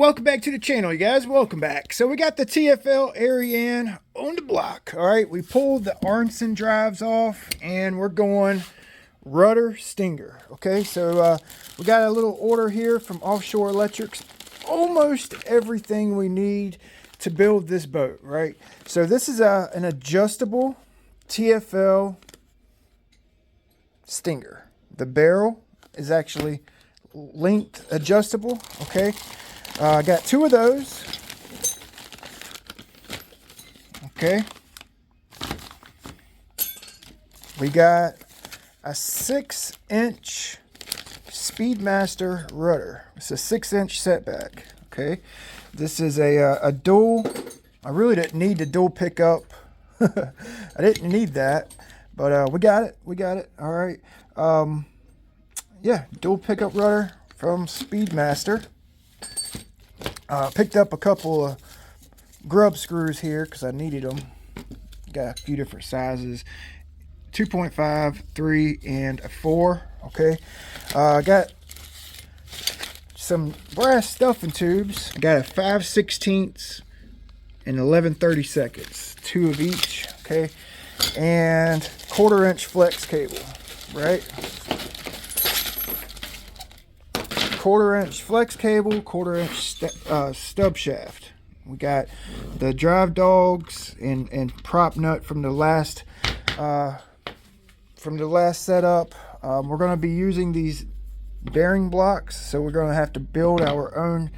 welcome back to the channel, you guys. Welcome back. So we got the TFL Ariane on the block. All right, we pulled the ARNESON drives off and we're going Rudder Stinger. Okay, so we got a little order here from Offshore Electrics. Almost everything we need to build this boat, right? So this is an adjustable TFL Stinger. The barrel is actually length adjustable. Okay, I got two of those. Okay, we got a 6-inch Speedmaster rudder. It's a 6-inch setback. Okay, this is a dual. I really didn't need the dual pickup. I didn't need that, but we got it. We got it. All right. Yeah, dual pickup rudder from Speedmaster. Picked up a couple of grub screws here because I needed them. Got a few different sizes, 2.5, 3, and a 4. Okay, got some brass stuffing tubes. I got a 5/16 and 11/32, 2 of each. Okay, and 1/4-inch flex cable, right? 1/4-inch flex cable, 1/4-inch stub shaft. We got the drive dogs and prop nut from the last setup. We're going to be using these bearing blocks, so we're going to have to build our own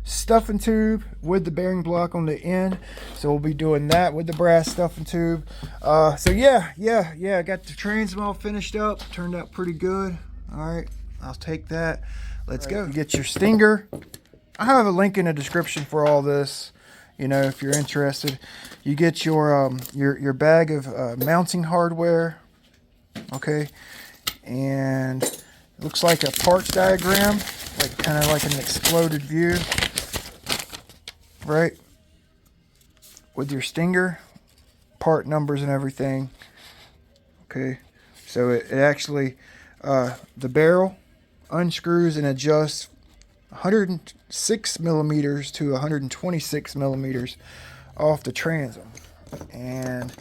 stuffing tube with the bearing block on the end. So we'll be doing that with the brass stuffing tube. So yeah, I got the transom all finished up. Turned out pretty good. All right, I'll take that. Let's go. Get your stinger. I have a link in the description for all this, you know, if you're interested. You get your bag of mounting hardware. Okay, and it looks like a parts diagram, like kind of like an exploded view, right? With your stinger, part numbers and everything. Okay, so it actually the barrel unscrews and adjusts 106 millimeters to 126 millimeters off the transom, and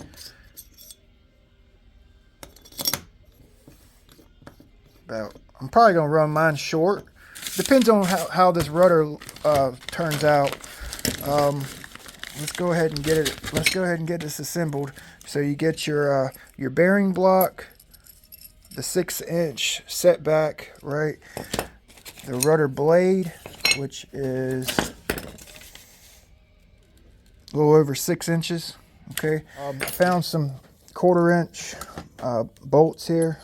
I'm probably gonna run mine short. Depends on how this rudder turns out. Let's go ahead and get it. Let's go ahead and get this assembled. So you get your bearing block, the 6-inch setback, right? The rudder blade, which is a little over 6 inches. Okay, I found some 1/4-inch bolts here.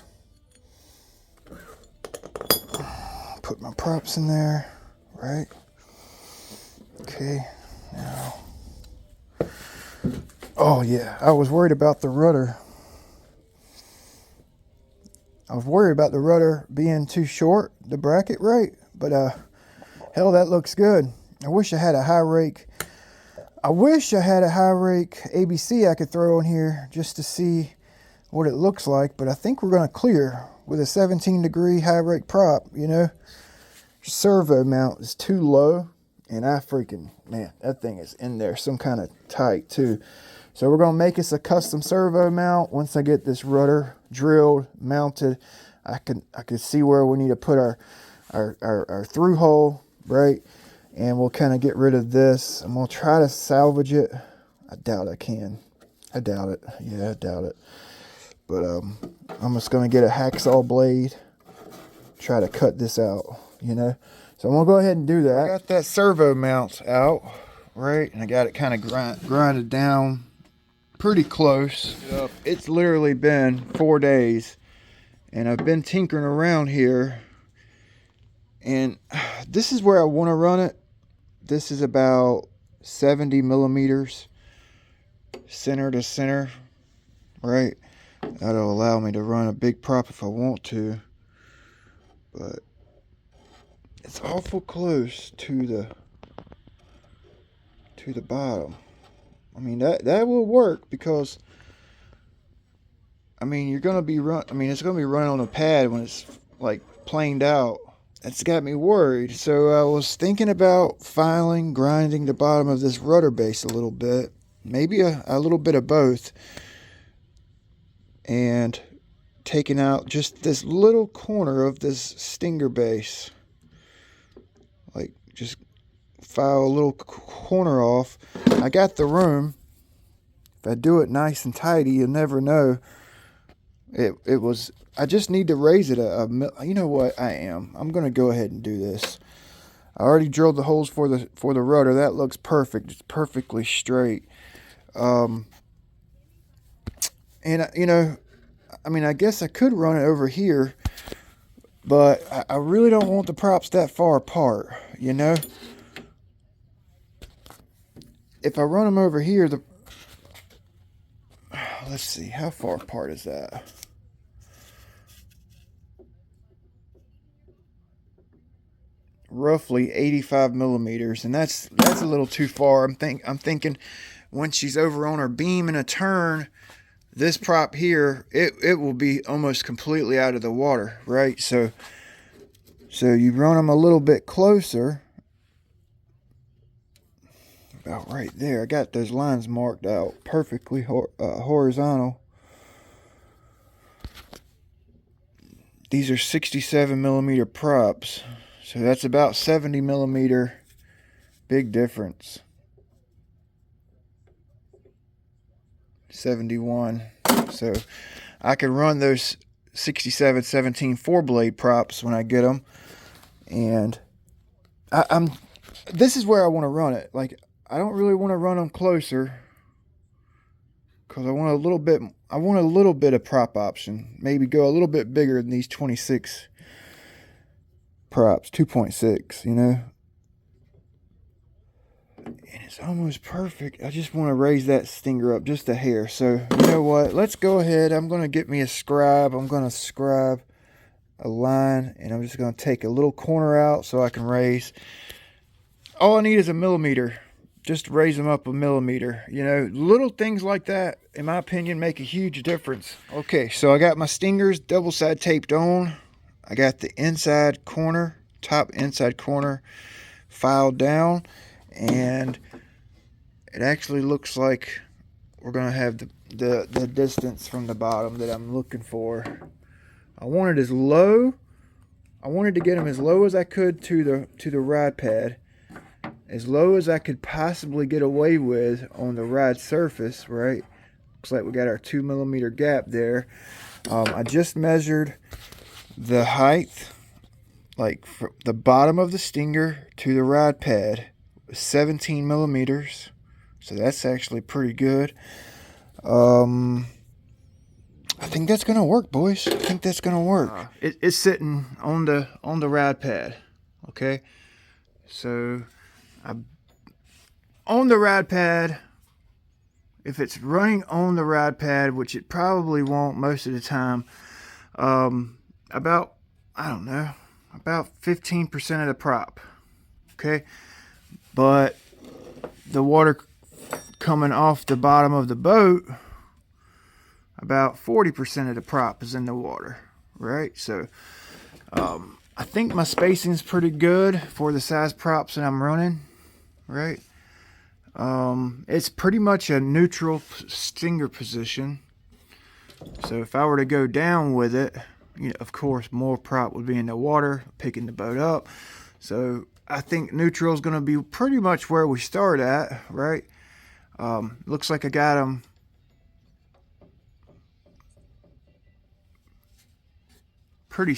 Put my props in there, right? Okay, now. Oh yeah, I was worried about the rudder. I was worried about the rudder being too short, the bracket, right? But hell, that looks good. I wish I had a high rake. I wish I had a high rake ABC I could throw in here just to see what it looks like. But I think we're gonna clear with a 17-degree high rake prop. You know, servo mount is too low, and man, that thing is in there some kind of tight too. So we're gonna make us a custom servo mount. Once I get this rudder drilled, mounted, I can see where we need to put our through hole, right? And we'll kind of get rid of this. I'm gonna try to salvage it. I doubt I can. I doubt it. Yeah, I doubt it. But I'm just gonna get a hacksaw blade, try to cut this out, you know. So I'm gonna go ahead and do that. I got that servo mount out, right? And I got it kind of grinded down pretty close. It's literally been 4 days and I've been tinkering around here, and this is where I want to run it. This is about 70 millimeters center to center, right? That'll allow me to run a big prop if I want to, but it's awful close to the bottom. I mean, that will work because, I mean, it's going to be running on a pad when it's like planed out. that's got me worried. So I was thinking about filing, grinding the bottom of this rudder base a little bit, maybe a little bit of both, and taking out just this little corner of this stinger base. Like, just file a little corner off. I got the room. If I do it nice and tidy, you'll never know. It was, I just need to raise it you know what, I'm going to go ahead and do this. I already drilled the holes for the rudder. That looks perfect. It's perfectly straight. And you know, I mean, I guess I could run it over here, but I really don't want the props that far apart, you know. If I run them over here, let's see, how far apart is that? Roughly 85 millimeters, and that's a little too far. I'm thinking when she's over on her beam in a turn, this prop here, it will be almost completely out of the water, right? So you run them a little bit closer, about right there. I got those lines marked out perfectly horizontal. These are 67 millimeter props, so that's about 70 millimeter. Big difference. 71. So I can run those 67 17 4-blade props when I get them, and this is where I want to run it. Like, I don't really want to run them closer because I want a little bit of prop option. Maybe go a little bit bigger than these 26 props, 2.6, you know. And it's almost perfect. I just want to raise that stinger up just a hair. So, you know what? Let's go ahead. I'm going to get me a scribe. I'm going to scribe a line, and I'm just going to take a little corner out so I can raise. All I need is a millimeter. Just raise them up a millimeter. You know, little things like that, in my opinion, make a huge difference. Okay, so I got my stingers double side taped on. I got the inside corner, top inside corner filed down, and it actually looks like we're gonna have the distance from the bottom that I'm looking for. I wanted as low. I wanted to get them as low as I could to the ride pad, as low as I could possibly get away with on the ride surface. Right, looks like we got our 2 millimeter gap there. I just measured the height, like from the bottom of the stinger to the ride pad, 17 millimeters. So that's actually pretty good. I think that's gonna work, boys. I think that's gonna work. It's sitting on the rad pad. Okay, so on the rad pad, if it's running on the rad pad, which it probably won't most of the time, about, I don't know, about 15% of the prop. Okay, but the water coming off the bottom of the boat, about 40% of the prop is in the water, right? So I think my spacing's pretty good for the size props that I'm running, right? It's pretty much a neutral stinger position. So if I were to go down with it, you know, of course, more prop would be in the water, picking the boat up. So I think neutral is going to be pretty much where we start at, right? Looks like I got them pretty.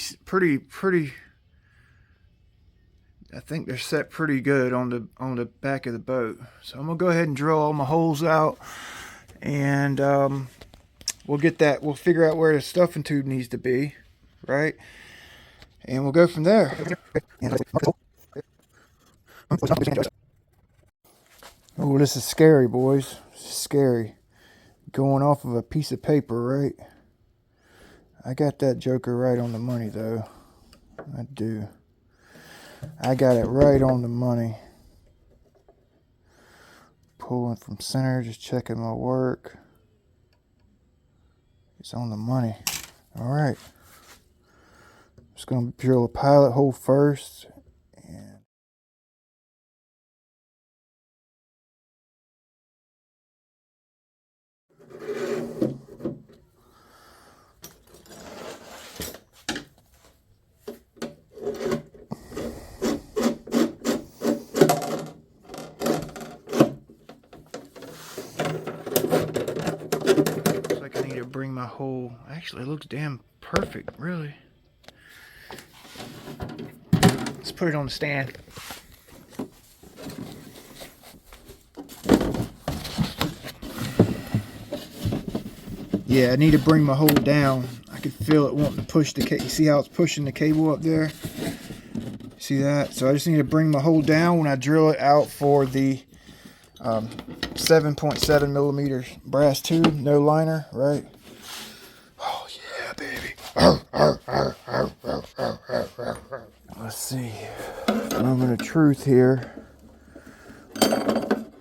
I think they're set pretty good on the back of the boat. So I'm gonna go ahead and drill all my holes out, and we'll figure out where the stuffing tube needs to be, right? And we'll go from there. Oh, this is scary, boys. This is scary. Going off of a piece of paper, right? I got that joker right on the money, though. I do. I got it right on the money. Pulling from center, just checking my work. It's on the money. All right. Just going to drill a pilot hole first. And looks like I need to bring my hole. Actually, it looks damn perfect, really. Let's put it on the stand. Yeah, I need to bring my hole down. I can feel it wanting to push the cable. You see how it's pushing the cable up there? See that? So I just need to bring my hole down when I drill it out for the 7.7 millimeters brass tube, no liner, right? Oh yeah, baby. Let's see. Moment of truth here.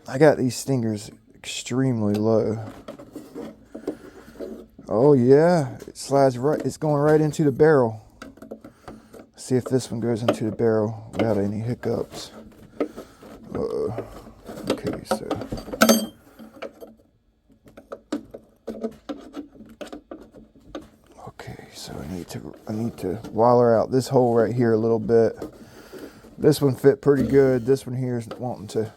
I got these stingers extremely low. Oh yeah, it slides right. It's going right into the barrel. Let's see if this one goes into the barrel without any hiccups. Okay, so I need to waller out this hole right here a little bit. This one fit pretty good. This one here is wanting to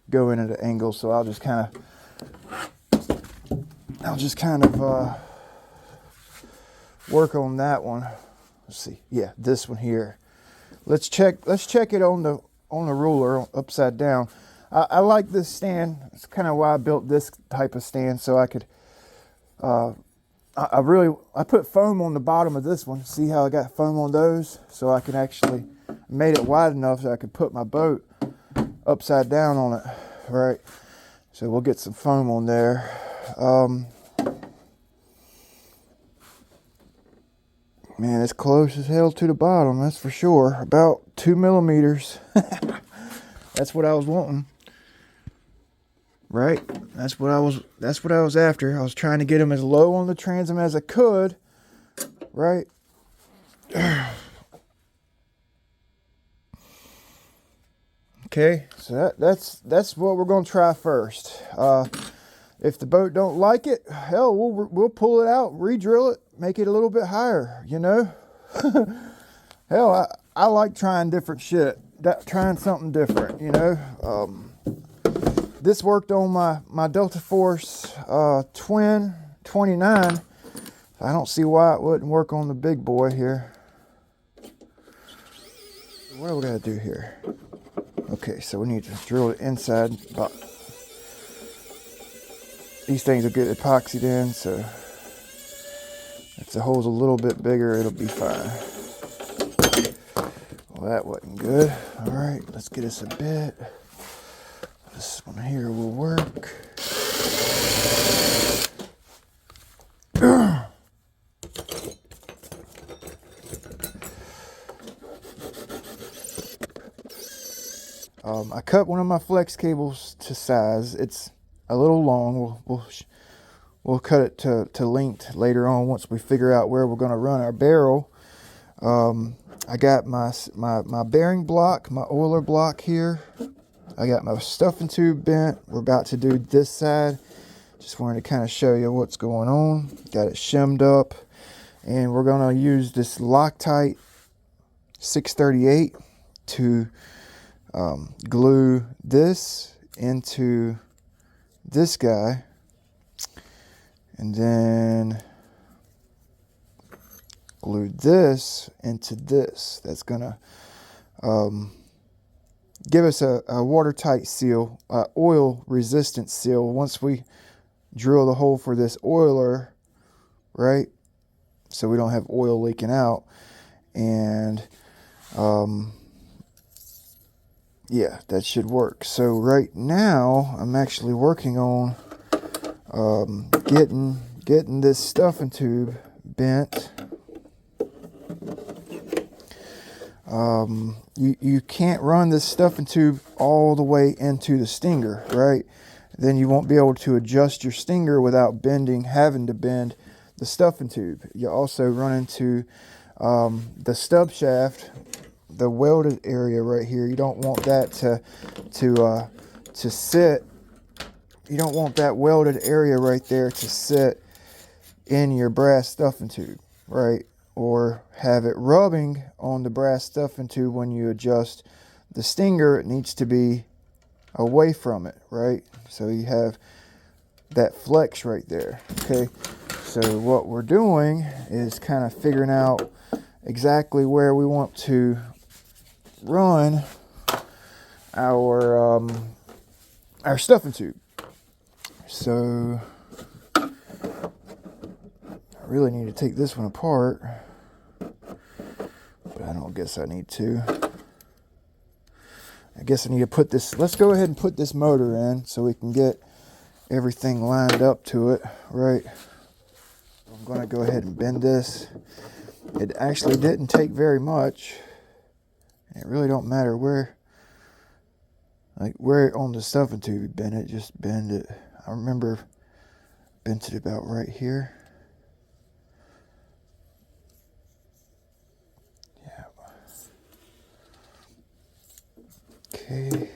go in at an angle, so I'll just kind of work on that one. Let's see. Yeah, this one here. Let's check it on the ruler upside down. I like this stand. It's kind of why I built this type of stand, so I could I put foam on the bottom of this one. See how I got foam on those? So I can actually made it wide enough so I could put my boat upside down on it, right? So we'll get some foam on there. Man, it's close as hell to the bottom, that's for sure. About 2 millimeters. That's what I was wanting. Right? That's what I was after. I was trying to get them as low on the transom as I could. Right? Okay, so that's what we're gonna try first. If the boat don't like it, hell, we'll pull it out, re-drill it, make it a little bit higher, you know? Hell, I like trying different shit, trying something different, you know? This worked on my Delta Force Twin 29. I don't see why it wouldn't work on the big boy here. What do we gotta do here? Okay, so we need to drill it inside. These things will get epoxied in, so if the hole's a little bit bigger, it'll be fine. Well, that wasn't good. All right, let's get us a bit. This one here will work. I cut one of my flex cables to size. It's a little long. We'll cut it to length later on once we figure out where we're going to run our barrel. I got my bearing block, my oiler block here. I got my stuffing tube bent. We're about to do this side. Just wanted to kind of show you what's going on. Got it shimmed up. And we're going to use this Loctite 638 to glue this into this guy. And then glue this into this. That's going to give us a watertight seal, oil resistant seal once we drill the hole for this oiler, right? So we don't have oil leaking out. And yeah, that should work. So right now I'm actually working on getting this stuffing tube bent. You can't run this stuffing tube all the way into the stinger, right? Then you won't be able to adjust your stinger without having to bend the stuffing tube. You also run into the stub shaft, the welded area right here, you don't want that to sit. You don't want that welded area right there to sit in your brass stuffing tube, right? Or have it rubbing on the brass stuffing tube when you adjust the stinger. It needs to be away from it, right? So you have that flex right there. Okay, so what we're doing is kind of figuring out exactly where we want to run our stuffing tube. So I really need to take this one apart, but I don't guess I need to. I guess I need to put this, let's go ahead and put this motor in so we can get everything lined up to it, right? I'm going to go ahead and bend this. It actually didn't take very much. It really don't matter where on the stuffing tube you bend it, just bend it. I remember bent it about right here. Yeah. Okay.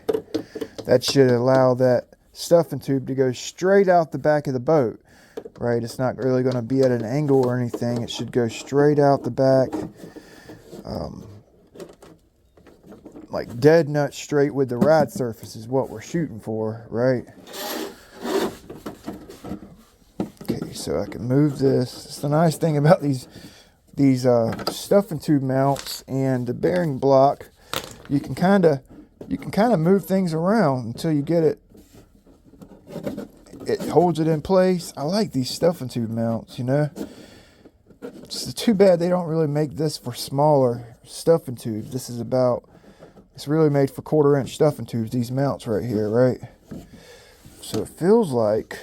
That should allow that stuffing tube to go straight out the back of the boat, right? It's not really going to be at an angle or anything. It should go straight out the back, like dead nut straight with the ride surface is what we're shooting for, right? Okay, so I can move this. It's the nice thing about these stuffing tube mounts and the bearing block. You can kind of move things around until you get it. It holds it in place. I like these stuffing tube mounts, you know. It's too bad they don't really make this for smaller stuffing tubes. It's really made for 1/4-inch stuffing tubes, these mounts right here, right? So it feels like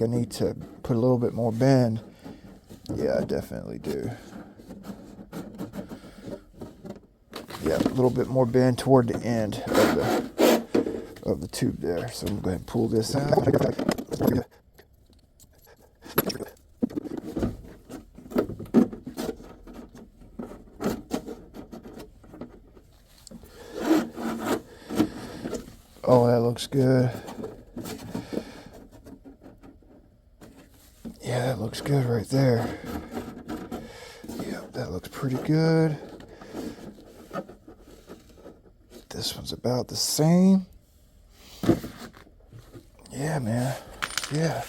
I need to put a little bit more bend. Yeah, I definitely do. Yeah, a little bit more bend toward the end of the tube there. So I'm going to go ahead and pull this out. Oh, that looks good. Yeah, that looks good right there. Yep, that looks pretty good. This one's about the same. Yeah, man. Yeah.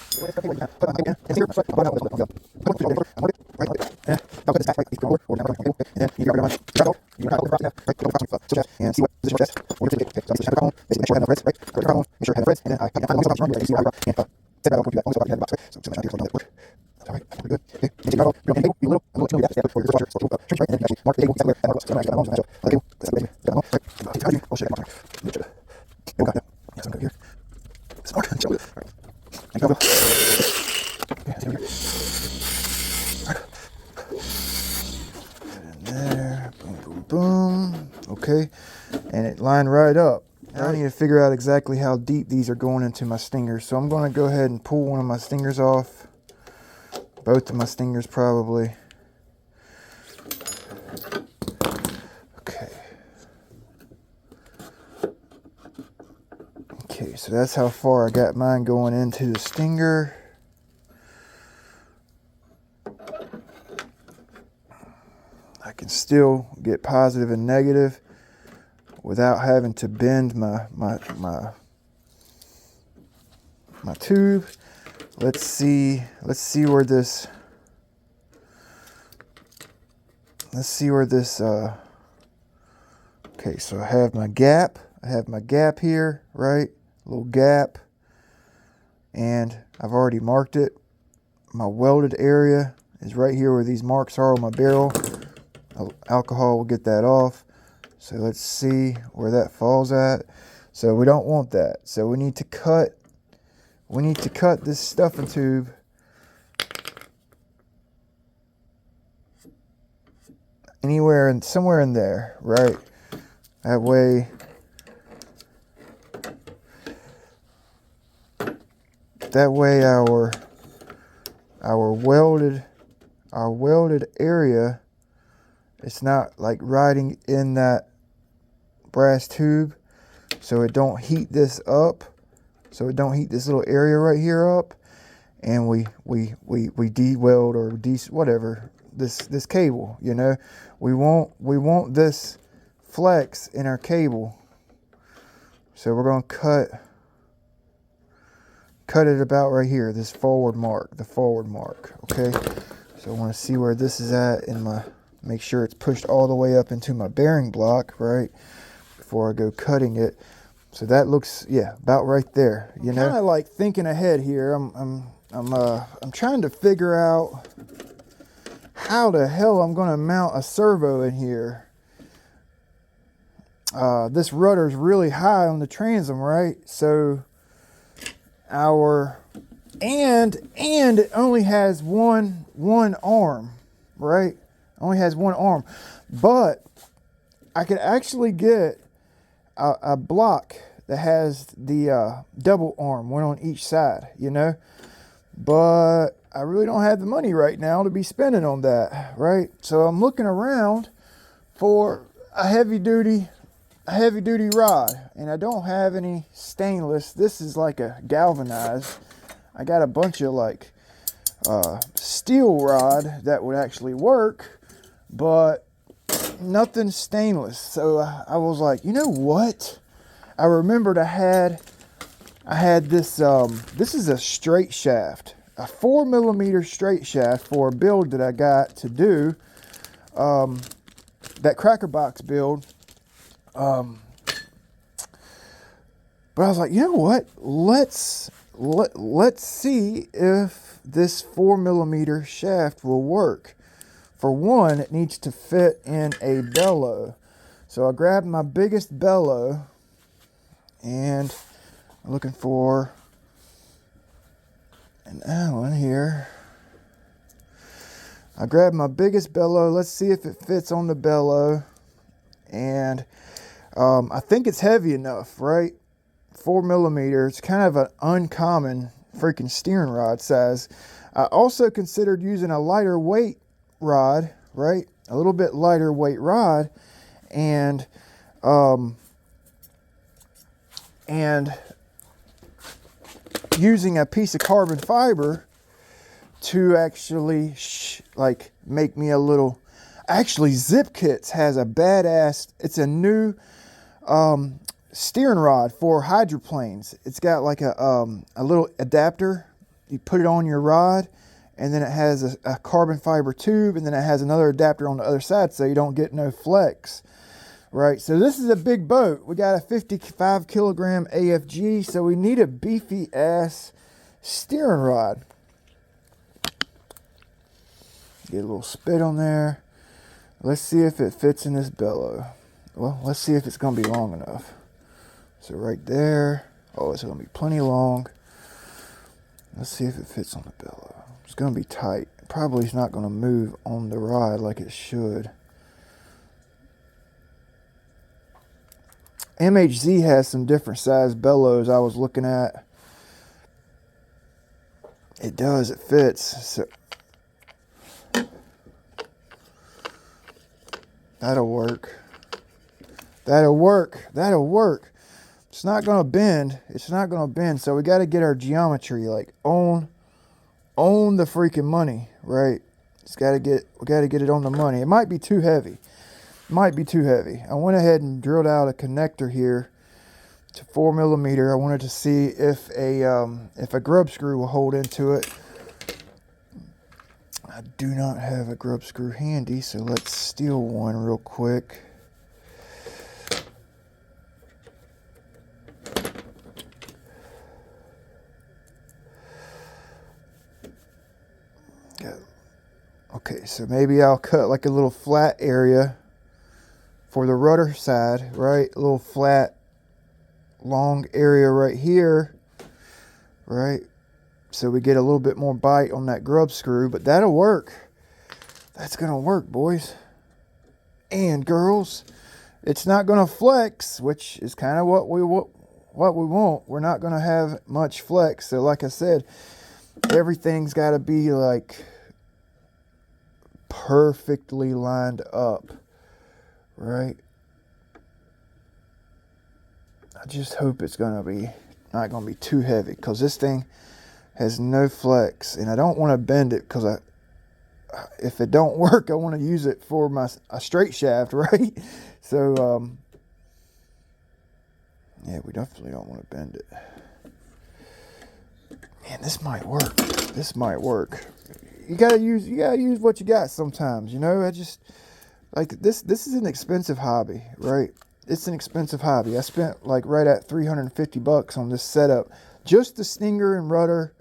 Boom. Okay, and it lined right up. Now I need to figure out exactly how deep these are going into my stingers. So I'm going to go ahead and pull one of my stingers off. Both of my stingers probably. Okay. Okay, so that's how far I got mine going into the stinger. I can still get positive and negative without having to bend my tube. Let's see where this okay, so I have my gap here, right? A little gap, and I've already marked it. My welded area is right here where these marks are on my barrel. Alcohol will get that off. So let's see where that falls at. So we don't want that. So we need to cut this stuffing tube somewhere in there, right? That way our welded area It's not like riding in that brass tube, so it don't heat this up, so it don't heat this little area right here up, and we de-weld or whatever this cable, you know. We want this flex in our cable, so we're gonna cut it about right here, this forward mark, the forward mark. Okay, so I want to see where this is at in my, make sure it's pushed all the way up into my bearing block, right, before I go cutting it. So that looks, yeah, about right there, you know. Kind of like thinking ahead here. I'm trying to figure out how the hell I'm going to mount a servo in here. This rudder is really high on the transom, right? So and it only has one arm, right? Only has one arm, but I could actually get a block that has the double arm, one on each side, you know. But I really don't have the money right now to be spending on that, right? So I'm looking around for a heavy duty rod, and I don't have any stainless. This is like a galvanized. I got a bunch of like steel rod that would actually work, but nothing stainless. So I was like, you know what? I remembered I had this, this is a straight shaft, a 4mm straight shaft for a build that I got to do, that cracker box build. But I was like, you know what? Let's see if this 4mm shaft will work. For one, it needs to fit in a bellow. So I grabbed my biggest bellow, and I'm looking for an Allen here. I grabbed my biggest bellow. Let's see if it fits on the bellow. And I think it's heavy enough, right? 4mm. It's kind of an uncommon freaking steering rod size. I also considered using a lighter weight rod, right? A little bit lighter weight rod, and using a piece of carbon fiber to actually like make me a little. Actually, Zip Kits has a badass. It's a new steering rod for hydroplanes. It's got like a little adapter. You put it on your rod, and then it has a carbon fiber tube, and then it has another adapter on the other side, so you don't get no flex. Right, so this is a big boat. We got a 55 kilogram AFG, so we need a beefy ass steering rod. Get a little spit on there. Let's see if it fits in this bellow. Well, let's see if it's going to be long enough. So right there. Oh, it's going to be plenty long. Let's see if it fits on the bellow. It's going to be tight. Probably it's not going to move on the rod like it should. MHZ has some different size bellows I was looking at. It does, it fits. So that'll work. That'll work. That'll work. It's not gonna bend. It's not gonna bend. So we gotta get our geometry like on the freaking money, right? We gotta get it on the money. It might be too heavy. Might be too heavy. I went ahead and drilled out a connector here to 4mm. I wanted to see if a grub screw will hold into it. I do not have a grub screw handy, so let's steal one real quick. Okay, so maybe I'll cut like a little flat area for the rudder side, right? A little flat, long area right here, right? So we get a little bit more bite on that grub screw, but that'll work. That's gonna work, boys and girls. It's not gonna flex, which is kind of what we want. We're not gonna have much flex. So like I said, everything's gotta be like perfectly lined up, right? I just hope it's gonna be not gonna be too heavy, because this thing has no flex, and I don't want to bend it, because if it don't work, I want to use it for a straight shaft, right? So yeah, we definitely don't want to bend it. Man, this might work. This might work. You gotta use what you got sometimes, you know. I just like this is an expensive hobby, right? It's an expensive hobby. I spent like right at $350 on this setup, just the stinger and rudder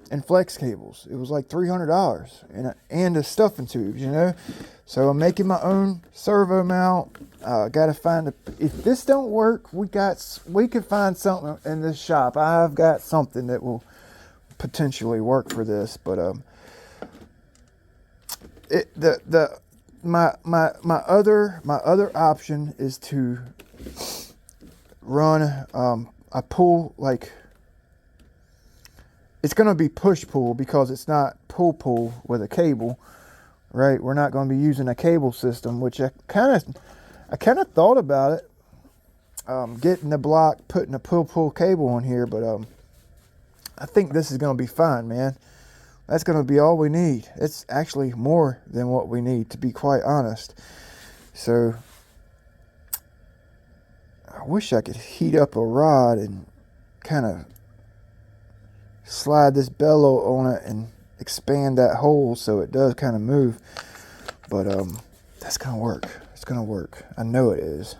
and flex cables. It was like $300 and the stuffing tubes, you know. So I'm making my own servo mount. Gotta find if this don't work, we could find something in this shop. I've got something that will potentially work for this, but my other option is to run a pull, like it's going to be push pull, because it's not pull with a cable, right? We're not going to be using a cable system, which I kind of thought about it, getting the block, putting a pull cable on here, but I think this is going to be fine, man. That's going to be all we need. It's actually more than what we need, to be quite honest. So I wish I could heat up a rod and kind of slide this bellow on it and expand that hole so it does kind of move. But that's going to work. It's going to work. I know it is.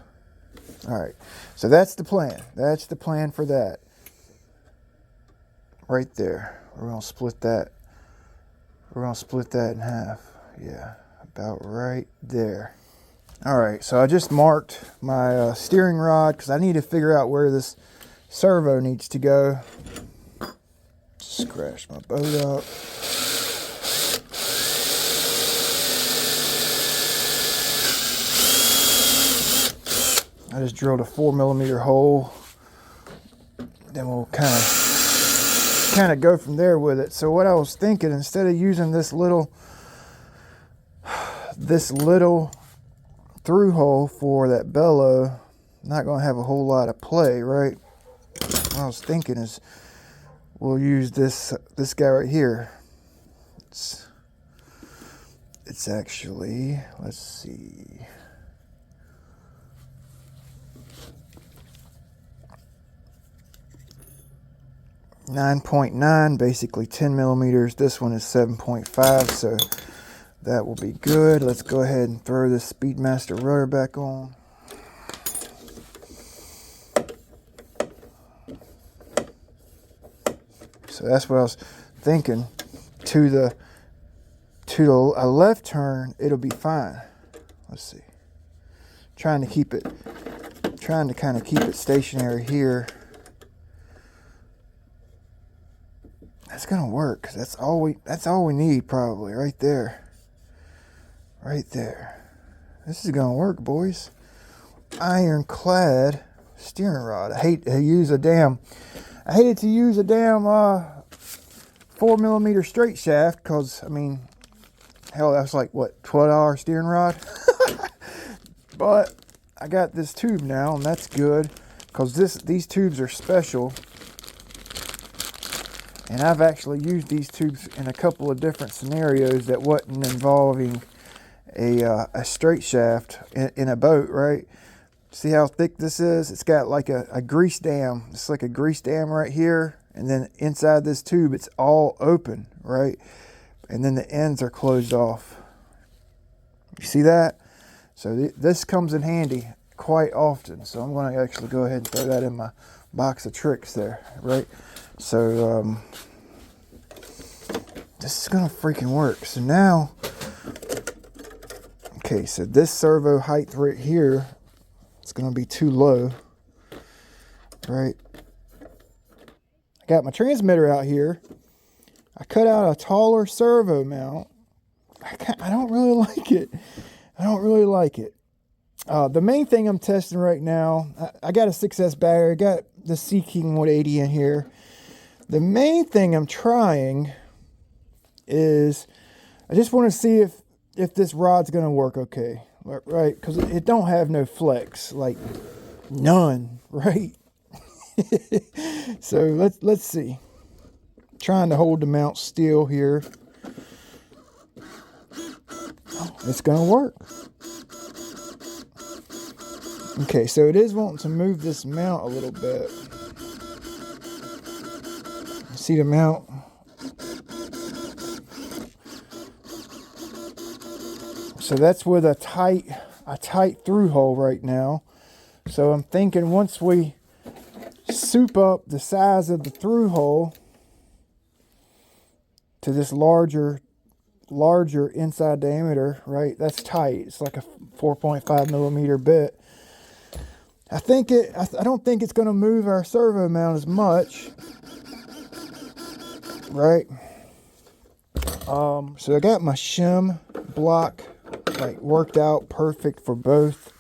All right. So that's the plan. That's the plan for that. Right there. We're going to split that. We're going to split that in half. Yeah, about right there. All right, so I just marked my steering rod, because I need to figure out where this servo needs to go. Scratch my boat up. I just drilled a 4mm hole. Then we'll kind of go from there with it. So what I was thinking, instead of using this little through hole for that bellow, not going to have a whole lot of play, right? What I was thinking is we'll use this guy right here. It's actually, let's see, .9, basically 10mm. This one is 7.5, so that will be good. Let's go ahead and throw this Speedmaster rudder back on. So that's what I was thinking. To a left turn, it'll be fine. Let's see. Trying to kind of keep it stationary here. That's gonna work. That's all we need, probably, right there. Right there. This is gonna work, boys. Ironclad steering rod. I hated to use a damn 4mm straight shaft, because I mean, hell, that's like what, $12 steering rod. But I got this tube now, and that's good, because these tubes are special. And I've actually used these tubes in a couple of different scenarios that wasn't involving a straight shaft in a boat, right? See how thick this is? It's got like a grease dam. It's like a grease dam right here. And then inside this tube, it's all open, right? And then the ends are closed off. You see that? So this comes in handy quite often. So I'm going to actually go ahead and throw that in my box of tricks there, right? So this is gonna freaking work. So now, okay, so this servo height right here, it's gonna be too low, right? I got my transmitter out here. I cut out a taller servo mount. I don't really like it. I don't really like it. The main thing I'm testing right now, I got a 6S battery. I got the Sea King 180 in here. The main thing I'm trying is I just want to see if if this rod's gonna work okay, right? Because it don't have no flex, like none, right? So let's see. Trying to hold the mount still here. It's gonna work. Okay, so it is wanting to move this mount a little bit. See the mount? So that's with a tight through hole right now. So I'm thinking once we soup up the size of the through hole to this larger inside diameter, right? That's tight. It's like a 4.5 millimeter bit. I don't think it's going to move our servo mount as much, right? So I got my shim block like worked out perfect for both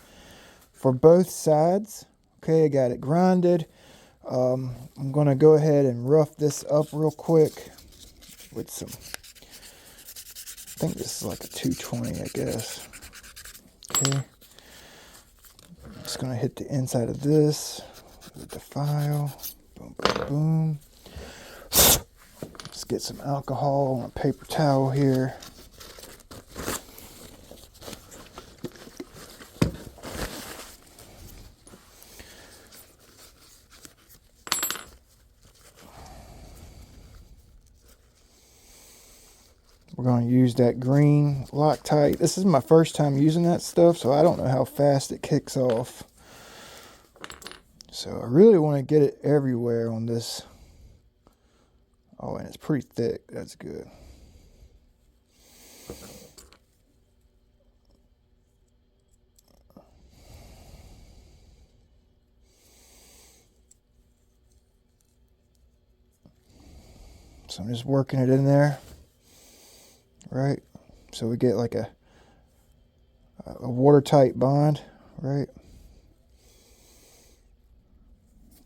sides. Okay, I got it grinded. I'm going to go ahead and rough this up real quick with some, I think this is like a 220, I guess. Okay. Just going to hit the inside of this with the file. Boom, boom, boom. Let's get some alcohol on a paper towel here. We're going to use that green Loctite. This is my first time using that stuff, so I don't know how fast it kicks off. So I really want to get it everywhere on this. Oh, and it's pretty thick. That's good. So I'm just working it in there. Right, so we get like a watertight bond, right?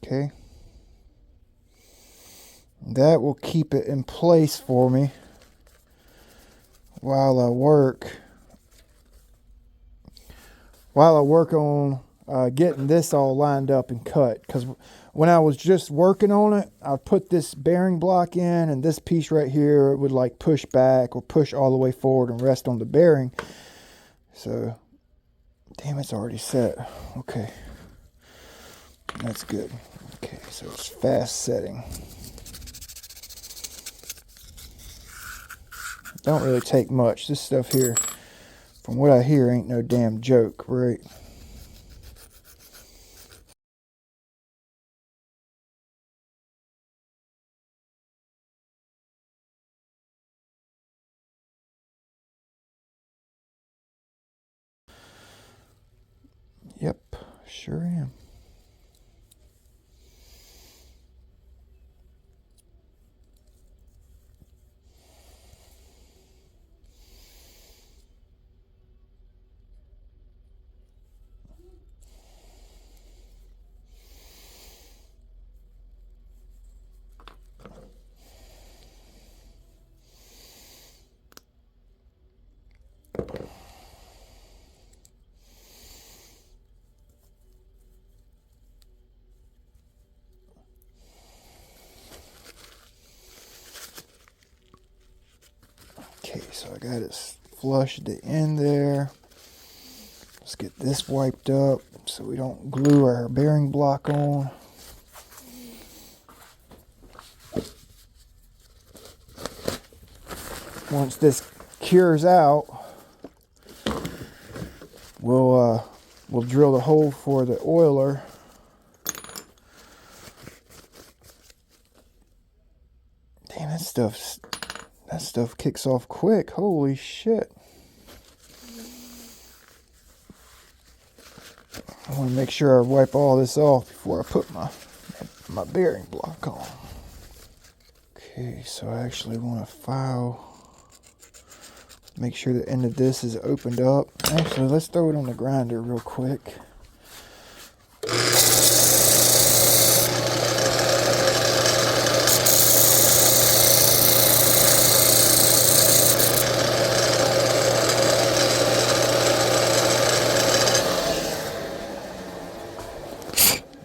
Okay, that will keep it in place for me while I work on getting this all lined up and cut. Because when I was just working on it, I put this bearing block in, and this piece right here would like push back or push all the way forward and rest on the bearing. So, damn, it's already set. Okay, that's good. Okay, so it's fast setting. Don't really take much. This stuff here, from what I hear, ain't no damn joke, right? Yep, sure am. Okay, so I got it flush at the end there. Let's get this wiped up so we don't glue our bearing block on. Once this cures out, we'll drill the hole for the oiler. Damn, that stuff kicks off quick. Holy shit. I want to make sure I wipe all this off before I put my bearing block on. Okay, so I actually want to file. Make sure the end of this is opened up. Actually, let's throw it on the grinder real quick.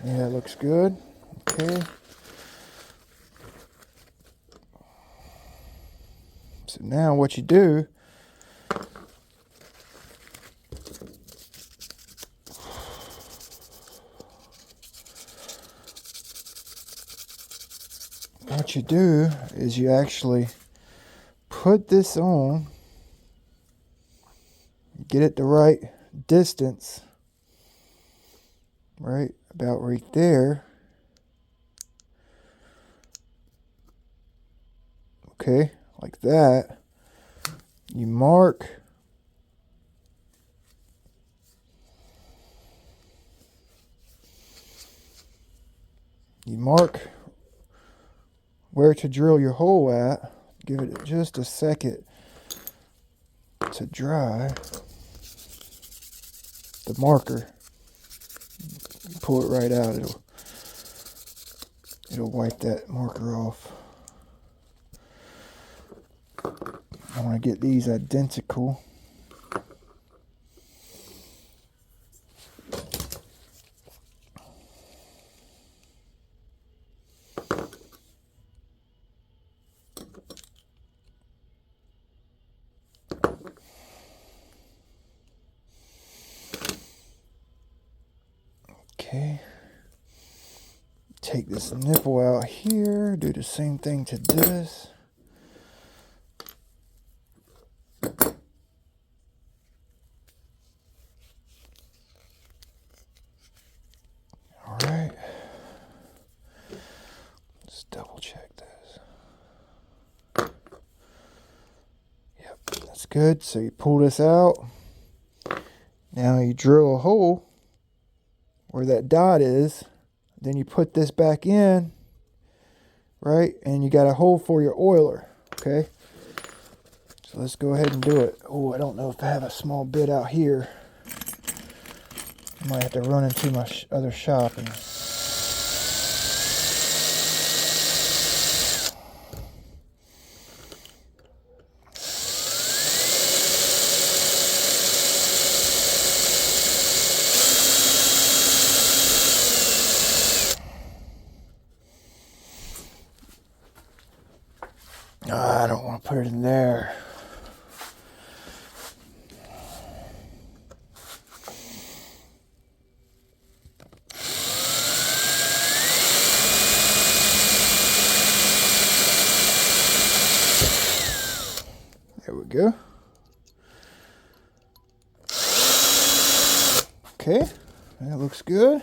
Yeah, that looks good. Okay. So now what you do, is you actually put this on, get it the right distance, right about right there. Okay, like that. You mark where to drill your hole at. Give it just a second to dry the marker. Pull it right out, it'll wipe that marker off. I want to get these identical. Okay, take this nipple out here, do the same thing to this. All right, let's double check this. Yep, that's good. So you pull this out. Now you drill a hole where that dot is, then you put this back in, right, and you got a hole for your oiler. Okay, so let's go ahead and do it. Oh, I don't know if I have a small bit out here. I might have to run into my other shop and I don't want to put it in there. There we go. Okay, that looks good.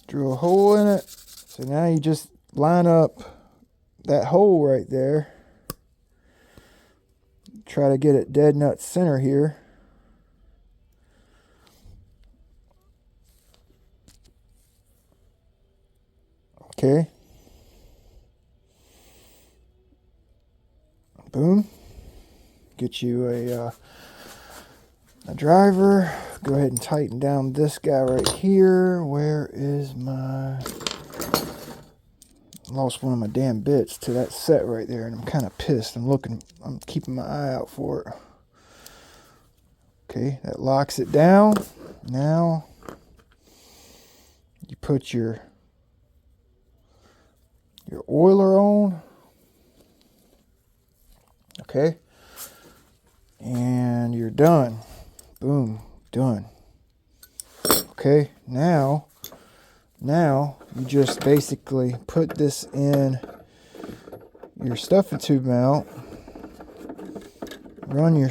Drill a hole in it. So now you just line up that hole right there. Try to get it dead nut center here. Okay. Boom. Get you a driver. Go ahead and tighten down this guy right here. Where is my... Lost one of my damn bits to that set right there, and I'm kind of pissed. I'm keeping my eye out for it. Okay, that locks it down. Now you put your oiler on. Okay, and you're done. Boom, done. Okay, now you just basically put this in your stuffing tube mount. Run your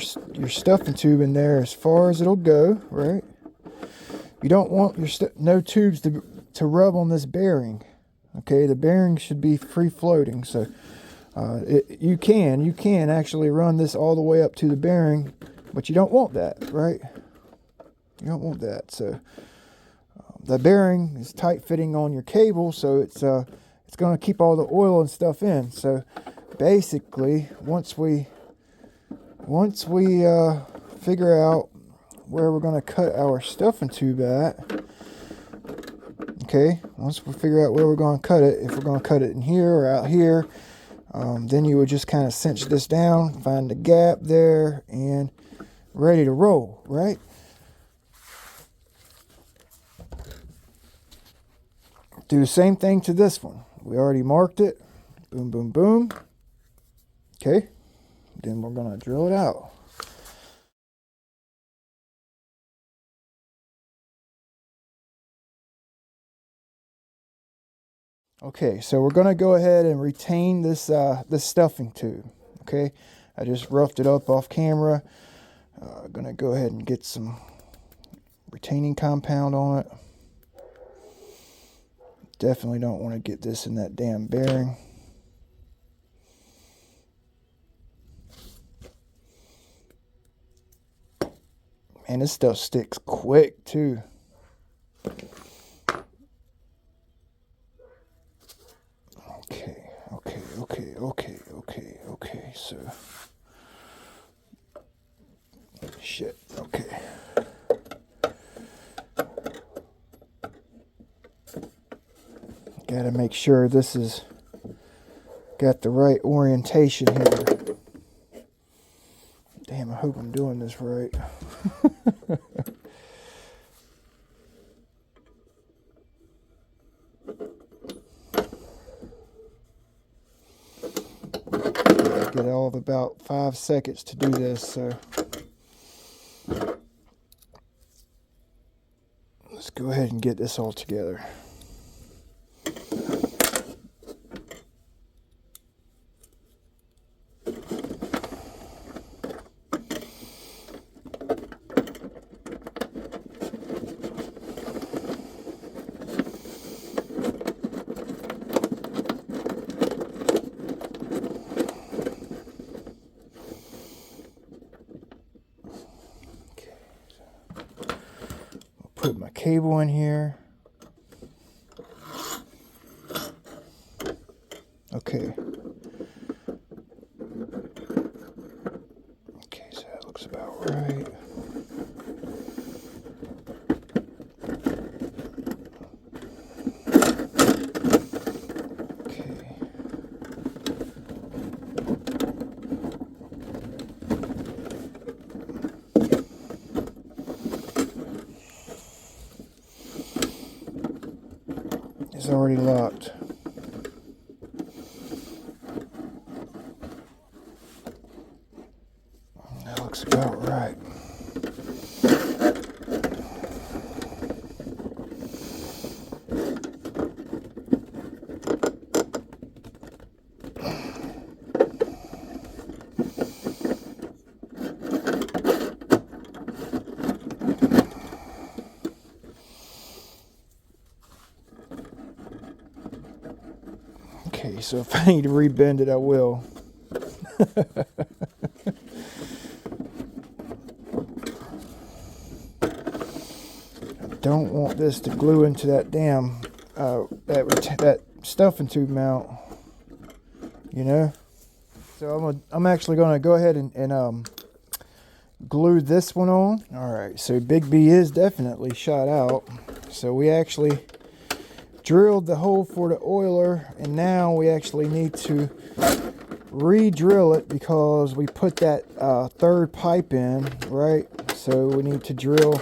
stuffing tube in there as far as it'll go, right? You don't want your no tubes to rub on this bearing. Okay, the bearing should be free floating. So you can actually run this all the way up to the bearing, but you don't want that, right? You don't want that. So the bearing is tight fitting on your cable, so it's going to keep all the oil and stuff in. So basically, once we figure out where we're going to cut our stuffing tube at, okay, once we figure out where we're going to cut it, if we're going to cut it in here or out here, then you would just kind of cinch this down, find the gap there, and ready to roll, right? Do the same thing to this one. We already marked it. Boom, boom, boom. Okay. Then we're going to drill it out. Okay, so we're going to go ahead and retain this this stuffing tube. Okay, I just roughed it up off camera. Going to go ahead and get some retaining compound on it. Definitely don't want to get this in that damn bearing. Man, this stuff sticks quick too. Okay, so shit, okay. Gotta make sure this is got the right orientation here. Damn, I hope I'm doing this right. Get all of about 5 seconds to do this, so let's go ahead and get this all together. Put my cable in here. Okay. Okay, so that looks about right. Okay. It's already locked. That looks about right. Okay, so if I need to rebend it, I will. Don't want this to glue into that damn that stuffing tube mount, you know. So I'm actually going to go ahead and glue this one on. All right, so Big B is definitely shot out. So we actually drilled the hole for the oiler, and now we actually need to re-drill it because we put that third pipe in, right? So we need to drill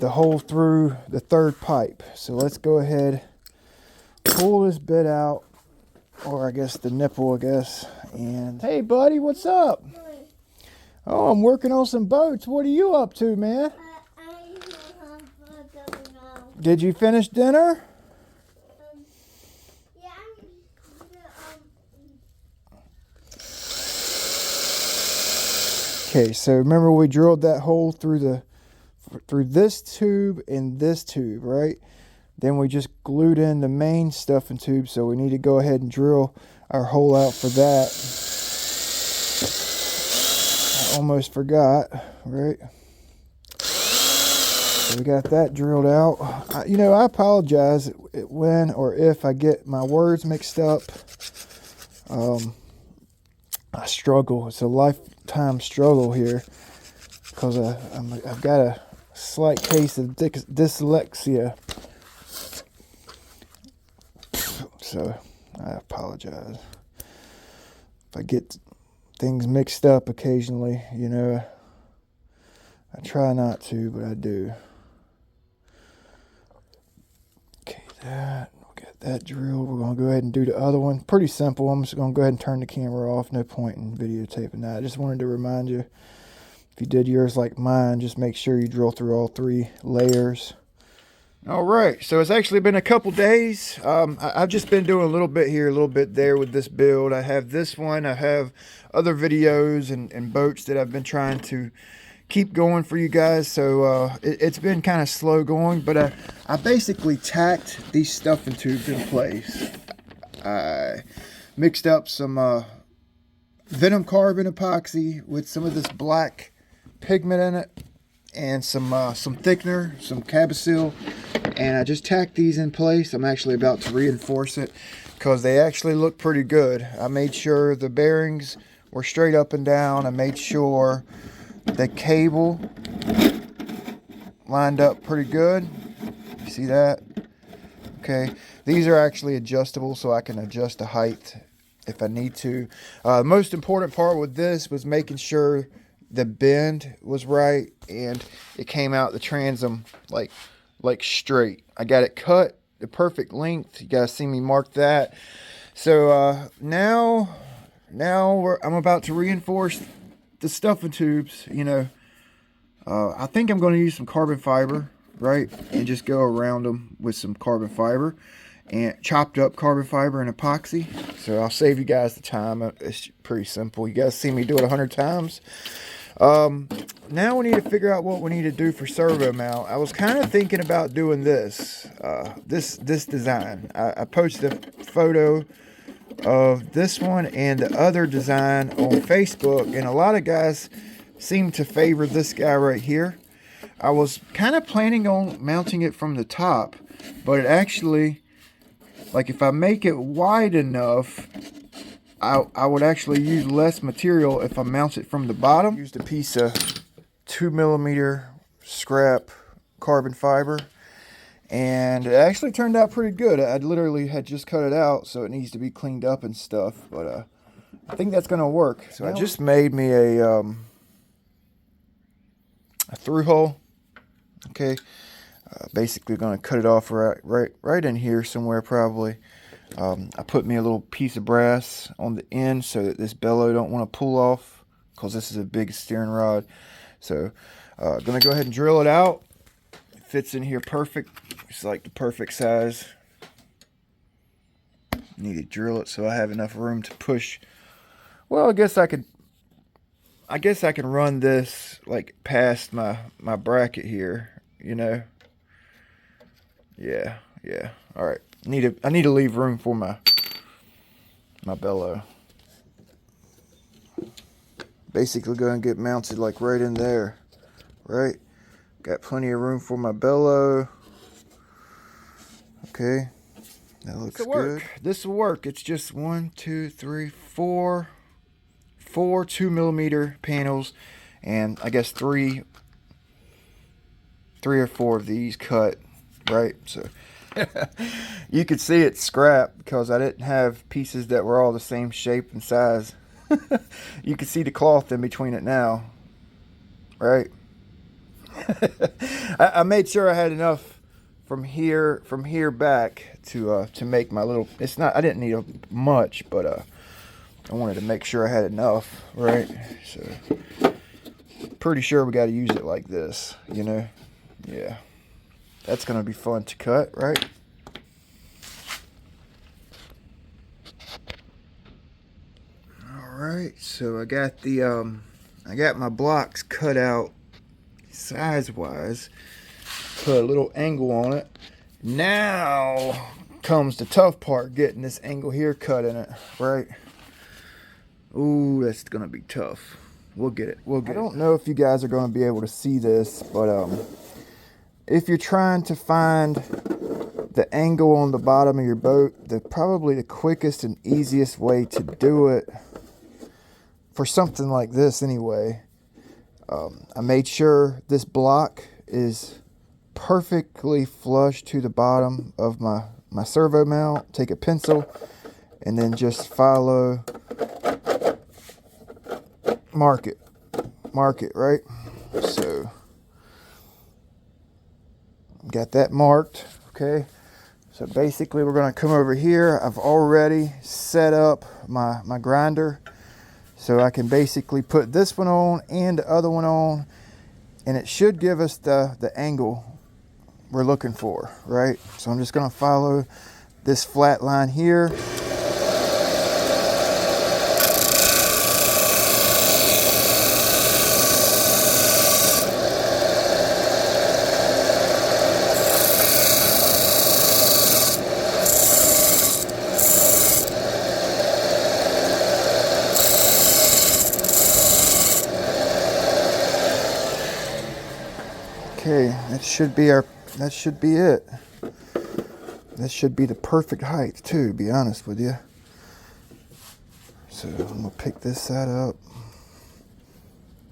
the hole through the third pipe. So let's go ahead, pull this bit out, or I guess the nipple, I guess. And hey buddy, what's up? Oh, I'm working on some boats. What are you up to, man? Did you finish dinner? Okay, so remember we drilled that hole through this tube and this tube, right? Then we just glued in the main stuffing tube, so we need to go ahead and drill our hole out for that. I almost forgot, right? So we got that drilled out. You know, I apologize when or if I get my words mixed up. I struggle. It's a lifetime struggle here because I've got a slight case of dyslexia. So I apologize if I get things mixed up occasionally. You know, I try not to, but I do. Okay, that got that drilled. We're going to go ahead and do the other one. Pretty simple. I'm just going to go ahead and turn the camera off. No point in videotaping that. I just wanted to remind you, if you did yours like mine, just make sure you drill through all 3 layers. All right, so it's actually been a couple days. I've just been doing a little bit here, a little bit there with this build. I have this one. I have other videos and boats that I've been trying to keep going for you guys. So it's been kind of slow going, but I basically tacked these stuffing tubes in place. I mixed up some VENOM carbon epoxy with some of this black pigment in it, and some thickener, some Cabasil, and I just tacked these in place. I'm actually about to reinforce it because they actually look pretty good. I made sure the bearings were straight up and down. I made sure the cable lined up pretty good. You see that? Okay, these are actually adjustable, so I can adjust the height if I need to. The most important part with this was making sure the bend was right and it came out the transom like straight. I got it cut the perfect length. You guys see me mark that. So now I'm about to reinforce the stuffing tubes. You know, I think I'm going to use some carbon fiber, right, and just go around them with some carbon fiber and chopped up carbon fiber and epoxy. So I'll save you guys the time. It's pretty simple. You guys see me do it 100 times. Now we need to figure out what we need to do for servo mount. I was kind of thinking about doing this design. I posted a photo of this one and the other design on Facebook, and a lot of guys seem to favor this guy right here. I was kind of planning on mounting it from the top, but it actually, like, if I make it wide enough, I would actually use less material if I mount it from the bottom. Used a piece of 2mm scrap carbon fiber, and it actually turned out pretty good. I literally had just cut it out, so it needs to be cleaned up and stuff, but I think that's gonna work. So I just made me a through hole. Okay, basically gonna cut it off right in here somewhere probably. I put me a little piece of brass on the end so that this bellow don't want to pull off, because this is a big steering rod. So gonna go ahead and drill it out. It fits in here perfect. It's like the perfect size. Need to drill it so I have enough room to push. Well, I guess I can run this like past my bracket here, you know. Yeah. All right. I need to leave room for my bellow. Basically going to get mounted like right in there, right? Got plenty of room for my bellow. Okay, that looks good. This will work. It's just 1, 2, 3, 4 2mm panels, and I guess three or four of these cut, right? So you could see it's scrap because I didn't have pieces that were all the same shape and size. You can see the cloth in between it now, right? I made sure I had enough from here back to make my little. It's not. I didn't need much, but I wanted to make sure I had enough, right? So pretty sure we got to use it like this, you know. Yeah. That's going to be fun to cut, right? All right, so I got my blocks cut out size-wise. Put a little angle on it. Now comes the tough part, getting this angle here cut in it, right? Ooh, that's going to be tough. We'll get it. I don't know if you guys are going to be able to see this, but if you're trying to find the angle on the bottom of your boat, probably the quickest and easiest way to do it, for something like this anyway, I made sure this block is perfectly flush to the bottom of my servo mount. Take a pencil and then just follow, mark it, right? So got that marked. Okay, So basically we're going to come over here. I've already set up my grinder, so I can basically put this one on and the other one on, and it should give us the angle we're looking for, right? So I'm just going to follow this flat line here. Okay, that should be it. That should be the perfect height too, to be honest with you. So I'm gonna pick this side up.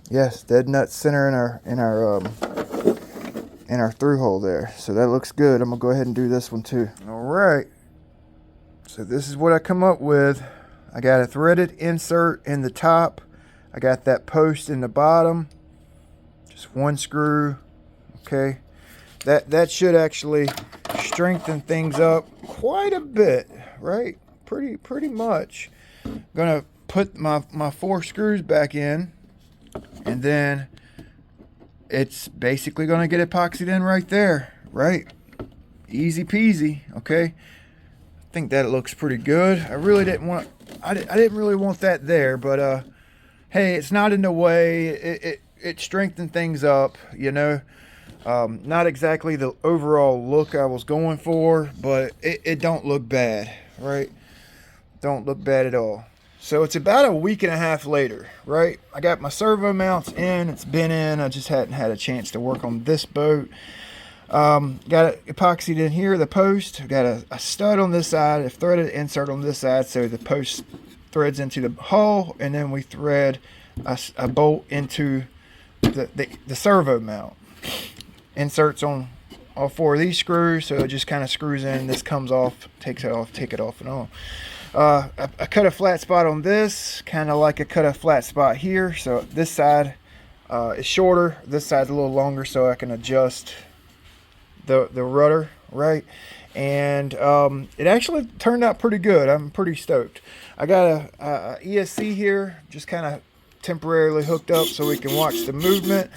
Yes, dead nut center in our through hole there. So that looks good. I'm gonna go ahead and do this one too. All right. So this is what I come up with. I got a threaded insert in the top. I got that post in the bottom. Just one screw. Okay, that should actually strengthen things up quite a bit, right? Pretty much. I'm gonna put my 4 screws back in, and then it's basically gonna get epoxied in right there, right? Easy peasy. Okay, I think that looks pretty good. I really didn't want, I didn't really want that there, but hey, it's not in the way. It strengthened things up, you know. Not exactly the overall look I was going for, but it don't look bad, right? Don't look bad at all. So it's about a week and a half later, right? I got my servo mounts in, it's been in, I just hadn't had a chance to work on this boat. Got it epoxied in here, the post. Got a stud on this side, a threaded insert on this side, so the post threads into the hull, and then we thread a bolt into the servo mount. Inserts on all 4 of these screws, so it just kind of screws in. This comes off, take it off and on. I cut a flat spot on this, kind of like I cut a flat spot here. So this side is shorter, this side's a little longer, so I can adjust the rudder, right? And it actually turned out pretty good. I'm pretty stoked. I got a ESC here, just kind of temporarily hooked up so we can watch the movement.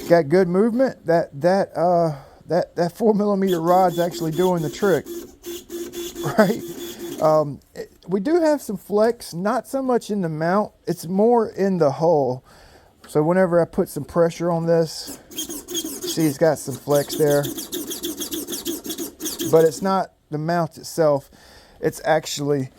Got good movement. That 4mm rod's actually doing the trick, right? We do have some flex, not so much in the mount, it's more in the hull. So whenever I put some pressure on this, see it's got some flex there, but it's not the mount itself, it's actually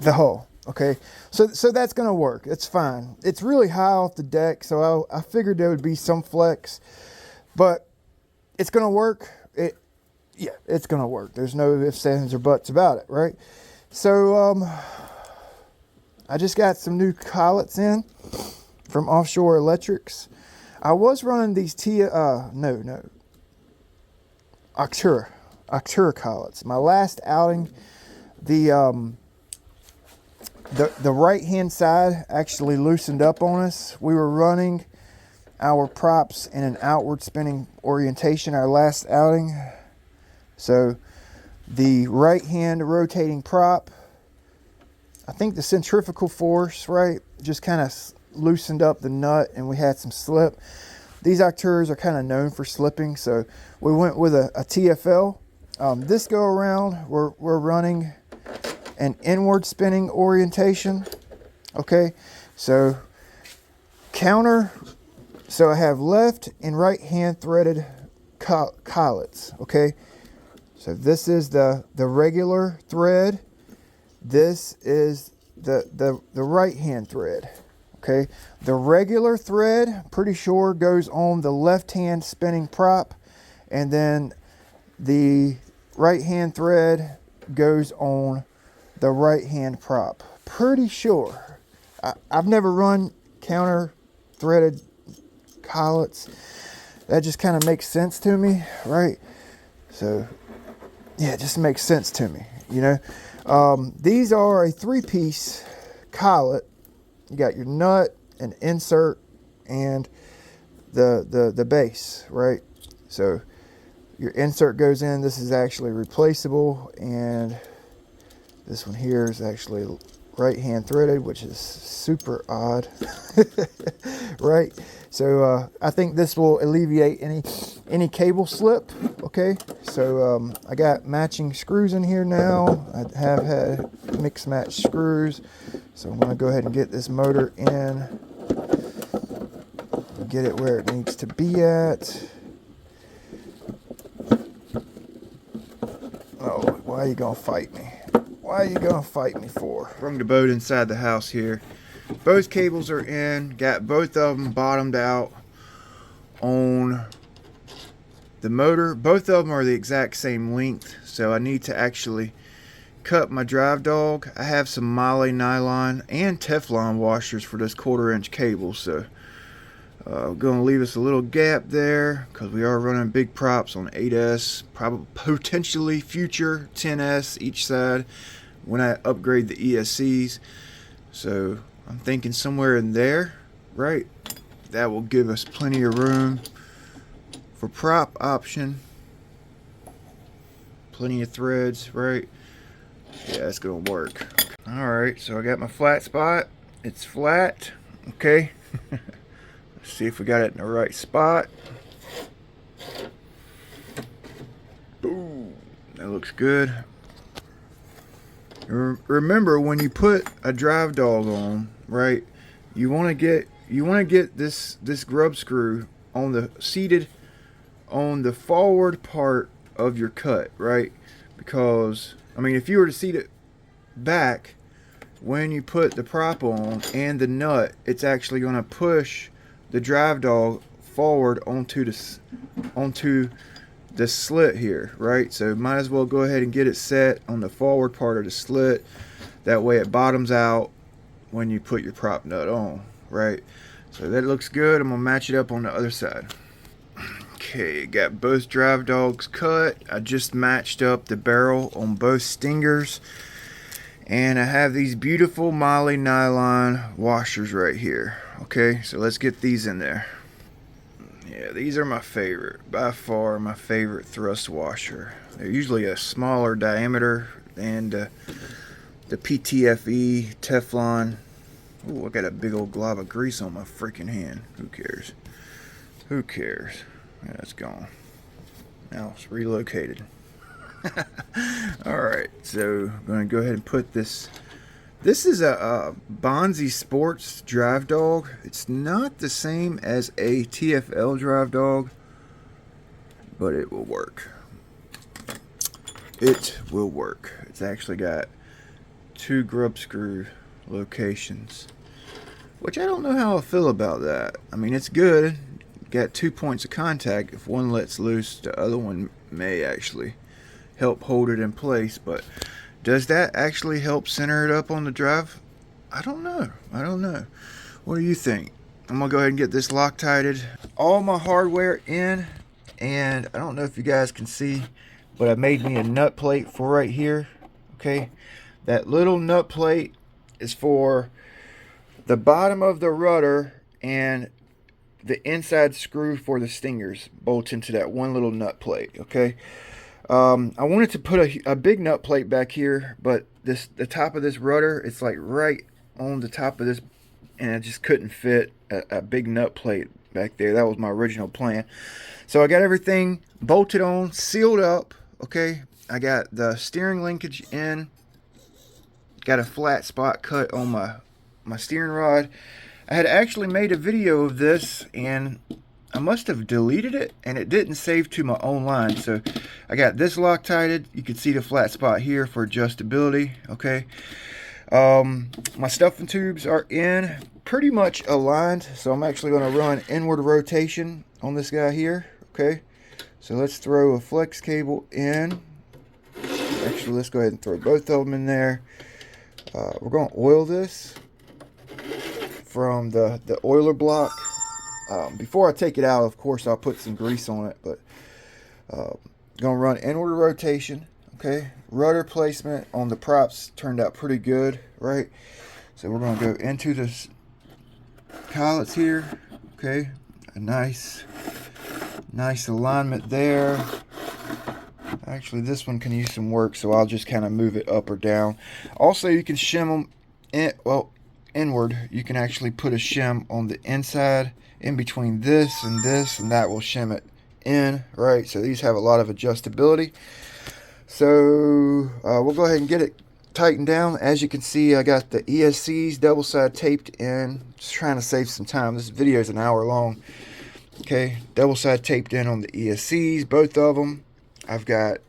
the hull. Okay, so that's gonna work. It's fine. It's really high off the deck, so I figured there would be some flex, but it's gonna work. Yeah, it's gonna work. There's no ifs, ands, or buts about it, right? So I just got some new collets in from Offshore Electrics. I was running these ARTR collets. My last outing, the right hand side actually loosened up on us. We were running our props in an outward spinning orientation our last outing. So the right hand rotating prop, I think the centrifugal force, right, just kind of loosened up the nut and we had some slip. These ARTRs are kind of known for slipping, so we went with a TFL. This go around, we're running an inward spinning orientation. Okay, so counter, so I have left and right hand threaded collets. Okay, so this is the regular thread, this is the right hand thread. Okay, the regular thread, pretty sure, goes on the left hand spinning prop, and then the right hand thread goes on the right hand prop. Pretty sure. I've never run counter threaded collets. That just kind of makes sense to me, right? So yeah, it just makes sense to me, you know. These are a 3-piece collet. You got your nut, an insert, and the base, right? So your insert goes in. This is actually replaceable, and this one here is actually right hand threaded, which is super odd. Right, so I think this will alleviate any cable slip. Okay, so I got matching screws in here now. I have had mix match screws, so I'm going to go ahead and get this motor in, get it where it needs to be at. Oh, why are you gonna fight me? Why are you gonna fight me for? Brung the boat inside the house here. Both cables are in. Got both of them bottomed out on the motor. Both of them are the exact same length, so I need to actually cut my drive dog. I have some moly nylon and Teflon washers for this 1/4 inch cable, so I'm going to leave us a little gap there because we are running big props on 8S, probably potentially future 10S each side when I upgrade the ESCs. So I'm thinking somewhere in there, right? That will give us plenty of room for prop option. Plenty of threads, right? Yeah, it's going to work. Alright, so I got my flat spot. It's flat, okay? See if we got it in the right spot. Boom, that looks good. Remember, when you put a drive dog on, right, you want to get this grub screw on the seated on the forward part of your cut, right? Because I mean, if you were to seat it back, when you put the prop on and the nut, it's actually going to push the drive dog forward onto the slit here, right? So might as well go ahead and get it set on the forward part of the slit. That way it bottoms out when you put your prop nut on, right? So that looks good. I'm gonna match it up on the other side. Okay, got both drive dogs cut. I just matched up the barrel on both stingers, and I have these beautiful moly nylon washers right here. Okay, so let's get these in there. Yeah, these are my favorite, by far my favorite thrust washer. They're usually a smaller diameter than the PTFE Teflon. Ooh, I got a big old glob of grease on my freaking hand. Who cares? Who cares? Yeah, it's gone. Now it's relocated. Alright, so I'm going to go ahead and put this. This is a Bonzi Sports drive dog. It's not the same as a TFL drive dog, but it will work. It will work. It's actually got 2 grub screw locations, which I don't know how I feel about that. I mean, it's good. Got 2 points of contact. If one lets loose, the other one may actually help hold it in place, but does that actually help center it up on the drive? I don't know. I don't know. What do you think? I'm gonna go ahead and get this Loctited. All my hardware in, and I don't know if you guys can see, but I made me a nut plate for right here. Okay, that little nut plate is for the bottom of the rudder and the inside screw for the stingers bolts into that one little nut plate. Okay, I wanted to put a big nut plate back here, but the top of this rudder, it's like right on the top of this, and I just couldn't fit a big nut plate back there. That was my original plan. So I got everything bolted on, sealed up. Okay, I got the steering linkage in, got a flat spot cut on my steering rod. I had actually made a video of this, and I must have deleted it, and it didn't save to my own line. So I got this Loctited. You can see the flat spot here for adjustability. Okay, my stuffing tubes are in, pretty much aligned, so I'm actually going to run inward rotation on this guy here. Okay, so let's throw a flex cable in. Actually, let's go ahead and throw both of them in there. We're going to oil this from the oiler block. Before I take it out, of course, I'll put some grease on it, but gonna run inward rotation. Okay, rudder placement on the props turned out pretty good, right? So we're gonna go into this collets here. Okay, a nice Nice alignment there. Actually, this one can use some work, so I'll just kind of move it up or down. Also, you can shim them inward. You can actually put a shim on the inside in between this, and that will shim it in, right? So these have a lot of adjustability. So we'll go ahead and get it tightened down. As you can see, I got the ESCs double side taped in. Just trying to save some time. This video is an hour long. Okay, double side taped in on the ESCs, both of them. I've got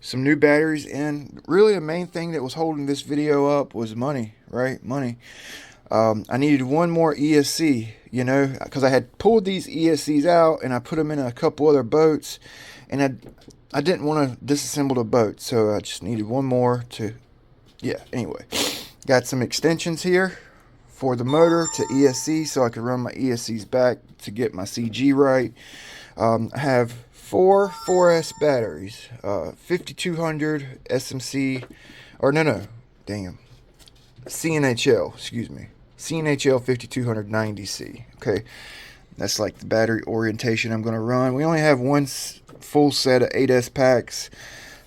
some new batteries in. Really, the main thing that was holding this video up was money, right? Money. I needed one more ESC, you know, because I had pulled these ESCs out and I put them in a couple other boats, and I didn't want to disassemble the boat, so I just needed one more to, yeah, anyway. Got some extensions here for the motor to ESC so I could run my ESCs back to get my CG right. I have four 4S batteries, 5200 SMC, or no, damn, CNHL, excuse me, CNHL 5290C. Okay, that's like the battery orientation I'm going to run. We only have one full set of 8S packs,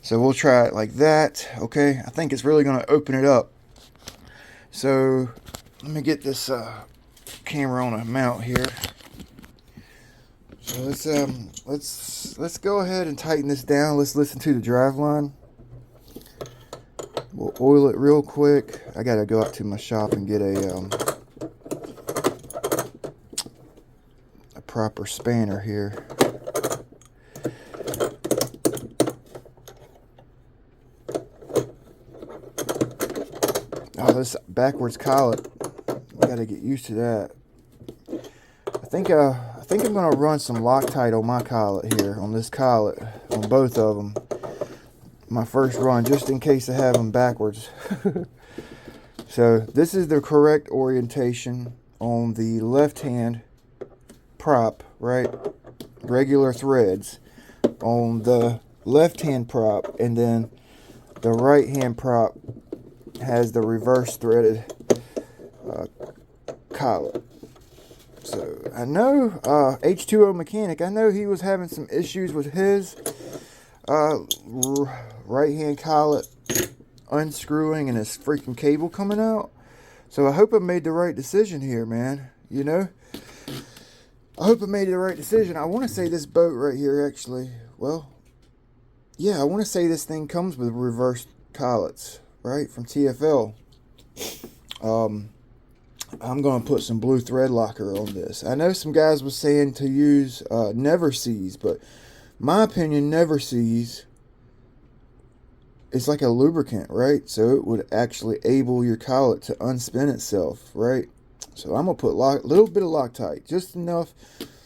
so we'll try it like that. Okay, I think it's really going to open it up. So let me get this camera on a mount here. So let's go ahead and tighten this down. Let's listen to the Driveline. We'll oil it real quick. I gotta go out to my shop and get a proper spanner here. Oh, this backwards collet. Gotta get used to that. I think I'm gonna run some Loctite on my collet here, on this collet, on both of them. My first run, just in case I have them backwards. So this is the correct orientation on the left hand prop, right? Regular threads on the left hand prop, and then the right hand prop has the reverse threaded collet. So I know H2O Mechanic, I know he was having some issues with his right hand collet unscrewing and his freaking cable coming out. So I hope I made the right decision here, man. You know, I hope I made the right decision. I want to say this boat right here, actually, well, yeah, I want to say this thing comes with reverse collets, right, from TFL. I'm going to put some blue thread locker on this. I know some guys were saying to use Never Seas, but my opinion, Never Seas is like a lubricant, right? So it would actually able your collet to unspin itself, right? So I'm going to put a little bit of Loctite, just enough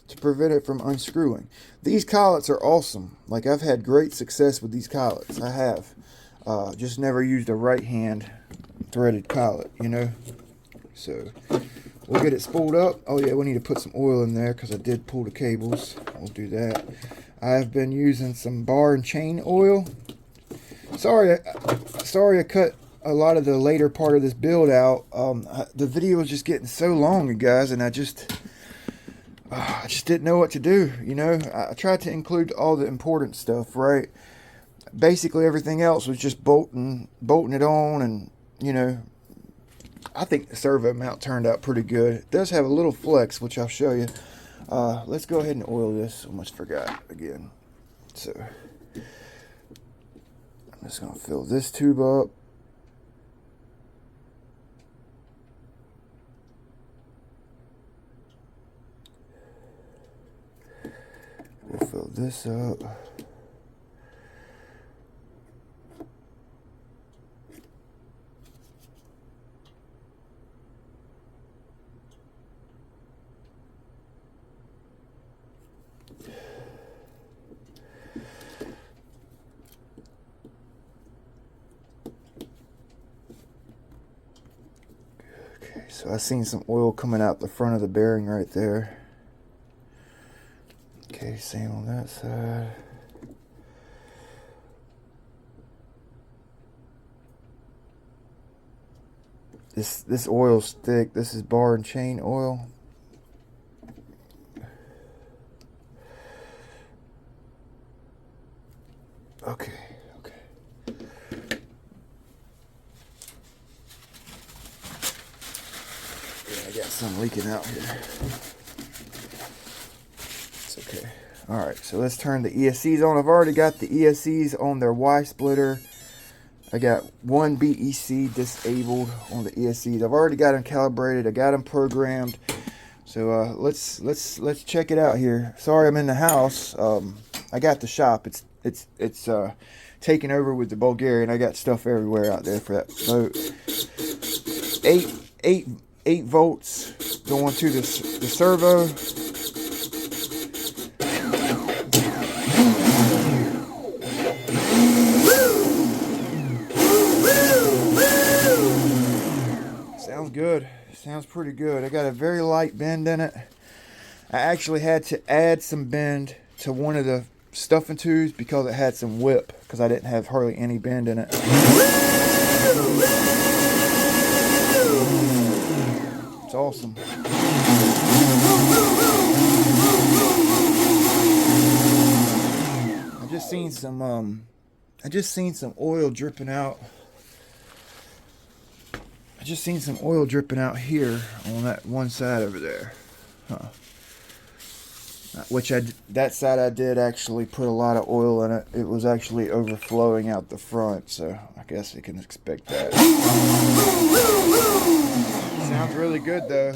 to prevent it from unscrewing. These collets are awesome. Like, I've had great success with these collets. I have. Just never used a right hand threaded collet, you know? So we'll get it spooled up. Oh yeah, we need to put some oil in there because I did pull the cables. We'll do that. I've been using some bar and chain oil. Sorry I cut a lot of the later part of this build out. The video was just getting so long, you guys, and I just didn't know what to do. You know, I tried to include all the important stuff, right? Basically everything else was just bolting it on, and you know, I think the servo mount turned out pretty good. It does have a little flex, which I'll show you. Let's go ahead and oil this. Almost forgot again. So I'm just going to fill this tube up. We'll fill this up. So I seen some oil coming out the front of the bearing right there. Okay, same on that side. This oil's thick. This is bar and chain oil. Okay. Yeah, I got some leaking out here. It's okay. Alright, so let's turn the ESCs on. I've already got the ESCs on their Y splitter. I got one BEC disabled on the ESCs. I've already got them calibrated. I got them programmed. So let's check it out here. Sorry, I'm in the house. I got the shop. It's taken over with the Bulgarian. I got stuff everywhere out there for that boat. 8 volts going to the servo. Sounds good. Sounds pretty good. I got a very light bend in it. I actually had to add some bend to one of the stuffing tubes because it had some whip, because I didn't have hardly any bend in it. It's awesome. I just seen some oil dripping out. I just seen some oil dripping out here on that one side over there. That side I did actually put a lot of oil in it. It was actually overflowing out the front, so I guess you can expect that. Sounds really good though.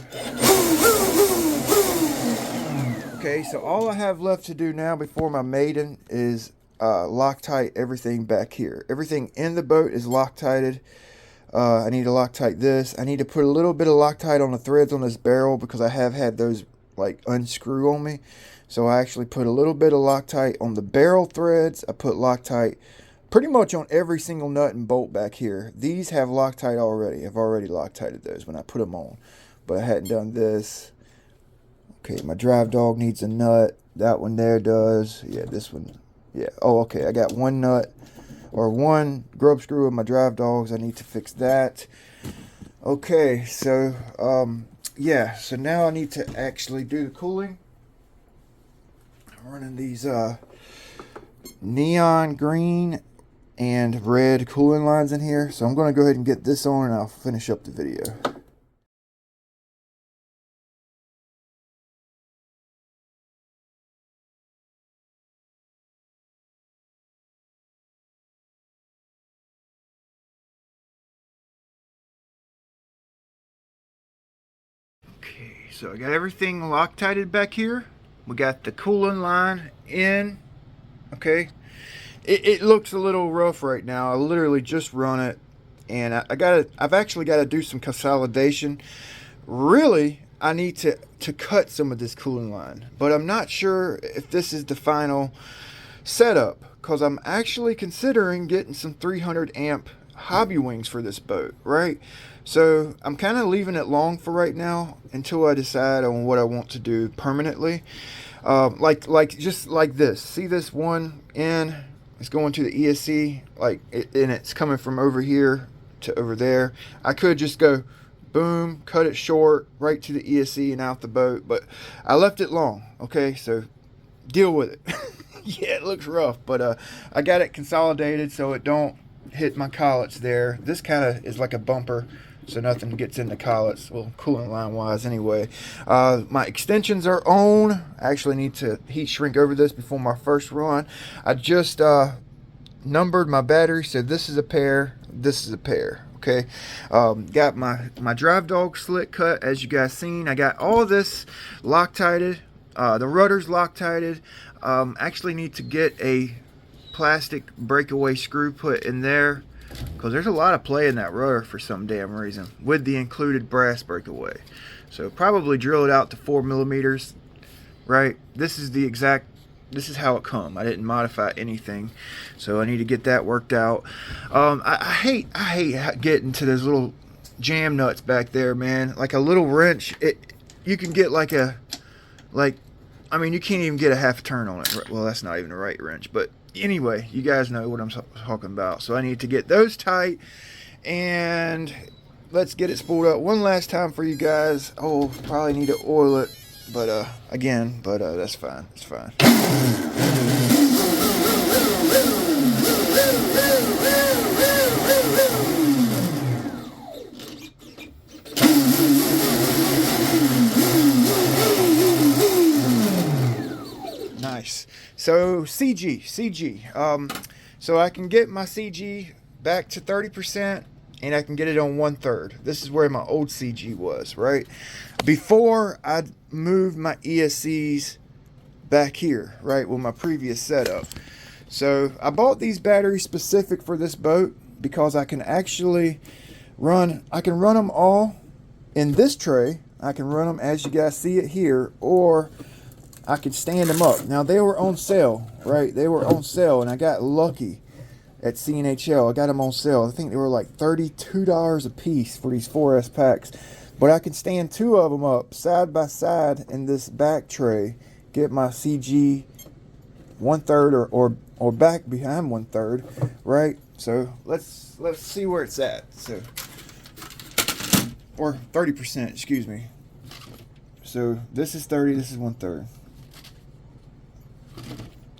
Okay, so all I have left to do now before my maiden is Loctite everything back here. Everything in the boat is Loctited. I need to Loctite this. I need to put a little bit of Loctite on the threads on this barrel because I have had those like unscrew on me. So I actually put a little bit of Loctite on the barrel threads. I put Loctite pretty much on every single nut and bolt back here. These have Loctite already. I've already Loctited those when I put them on. But I hadn't done this. Okay, my drive dog needs a nut. That one there does. Yeah, this one. Yeah. Oh, okay. I got one nut. Or one grub screw of my drive dogs. I need to fix that. Okay, so yeah, so now I need to actually do the cooling. I'm running these neon green and red cooling lines in here. So I'm going to go ahead and get this on and I'll finish up the video. Okay, so I got everything Loctited back here. We got the cooling line in. Okay, it looks a little rough right now. I literally just run it, and I've actually got to do some consolidation. Really, I need to cut some of this cooling line, but I'm not sure if this is the final setup because I'm actually considering getting some 300 amp hobby wings for this boat, right? So I'm kind of leaving it long for right now until I decide on what I want to do permanently. Just like this. See this one in? It's going to the ESC, and it's coming from over here to over there. I could just go boom, cut it short, right to the ESC and out the boat, but I left it long. Okay, so deal with it. Yeah, it looks rough, but I got it consolidated so it don't hit my collets there. This kind of is like a bumper, so nothing gets in the collets, well, cooling line wise anyway. My extensions are on. I actually need to heat shrink over this before my first run. I just numbered my battery, so this is a pair, this is a pair. Okay, got my drive dog slit cut, as you guys seen. I got all this Loctited. The rudder's Loctited. Actually need to get a plastic breakaway screw put in there because there's a lot of play in that rudder for some damn reason with the included brass breakaway. So probably drill it out to 4mm, right? This is how it come. I didn't modify anything, so I need to get that worked out. I hate getting to those little jam nuts back there, man. Like a little wrench, you can get I mean, you can't even get a half turn on it. Well, that's not even a right wrench, but anyway, you guys know what I'm talking about. So I need to get those tight, and let's get it spooled up one last time for you guys. Oh, probably need to oil it, but that's fine. It's fine. Nice. So CG. So I can get my CG back to 30%, and I can get it on 1/3. This is where my old CG was, right? Before I moved my ESCs back here, right, with my previous setup. So I bought these batteries specific for this boat because I can actually run them all in this tray. I can run them as you guys see it here, or I can stand them up. Now they were on sale, right? They were on sale, and I got lucky at CNHL. I got them on sale. I think they were like $32 a piece for these 4S packs. But I can stand two of them up side by side in this back tray, get my CG 1/3 or back behind 1/3, right? So let's see where it's at. So, or 30%, excuse me. So this is 30, this is 1/3.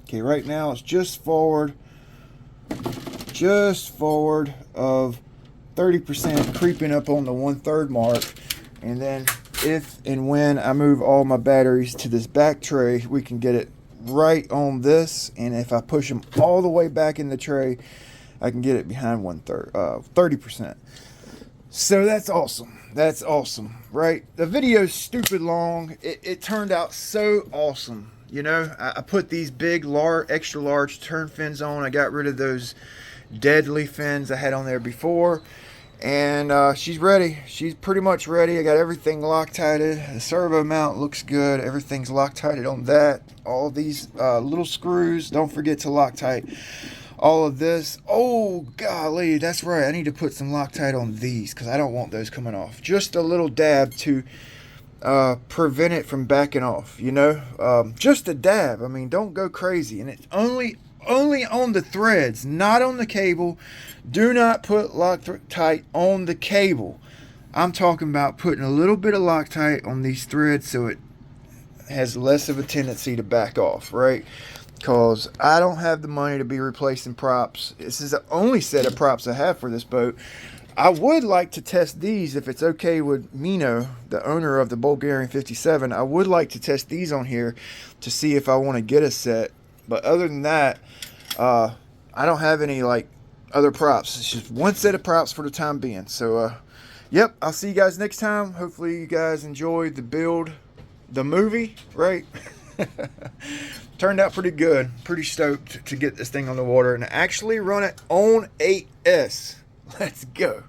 Okay, right now it's just forward of 30%, creeping up on the 1/3 mark. And then if and when I move all my batteries to this back tray, we can get it right on this. And if I push them all the way back in the tray, I can get it behind 30%. So that's awesome. That's awesome, right? The video's stupid long. It turned out so awesome. You know, I put these big, extra large turn fins on. I got rid of those deadly fins I had on there before. And she's ready. She's pretty much ready. I got everything Loctited. The servo mount looks good. Everything's Loctited on that. All these little screws, don't forget to Loctite all of this. Oh, golly, that's right. I need to put some Loctite on these because I don't want those coming off. Just a little dab to prevent it from backing off, you know. Just a dab. I mean, don't go crazy. And it's only on the threads, not on the cable. Do not put Loctite on the cable. I'm talking about putting a little bit of Loctite on these threads so it has less of a tendency to back off, right? Because I don't have the money to be replacing props. This is the only set of props I have for this boat. I would like to test these if it's okay with Mino, the owner of the Bulgarian 57. I would like to test these on here to see if I want to get a set. But other than that, I don't have any like other props. It's just one set of props for the time being. So yep, I'll see you guys next time. Hopefully you guys enjoyed the build, the movie, right? Turned out pretty good. Pretty stoked to get this thing on the water and actually run it on 8S. Let's go.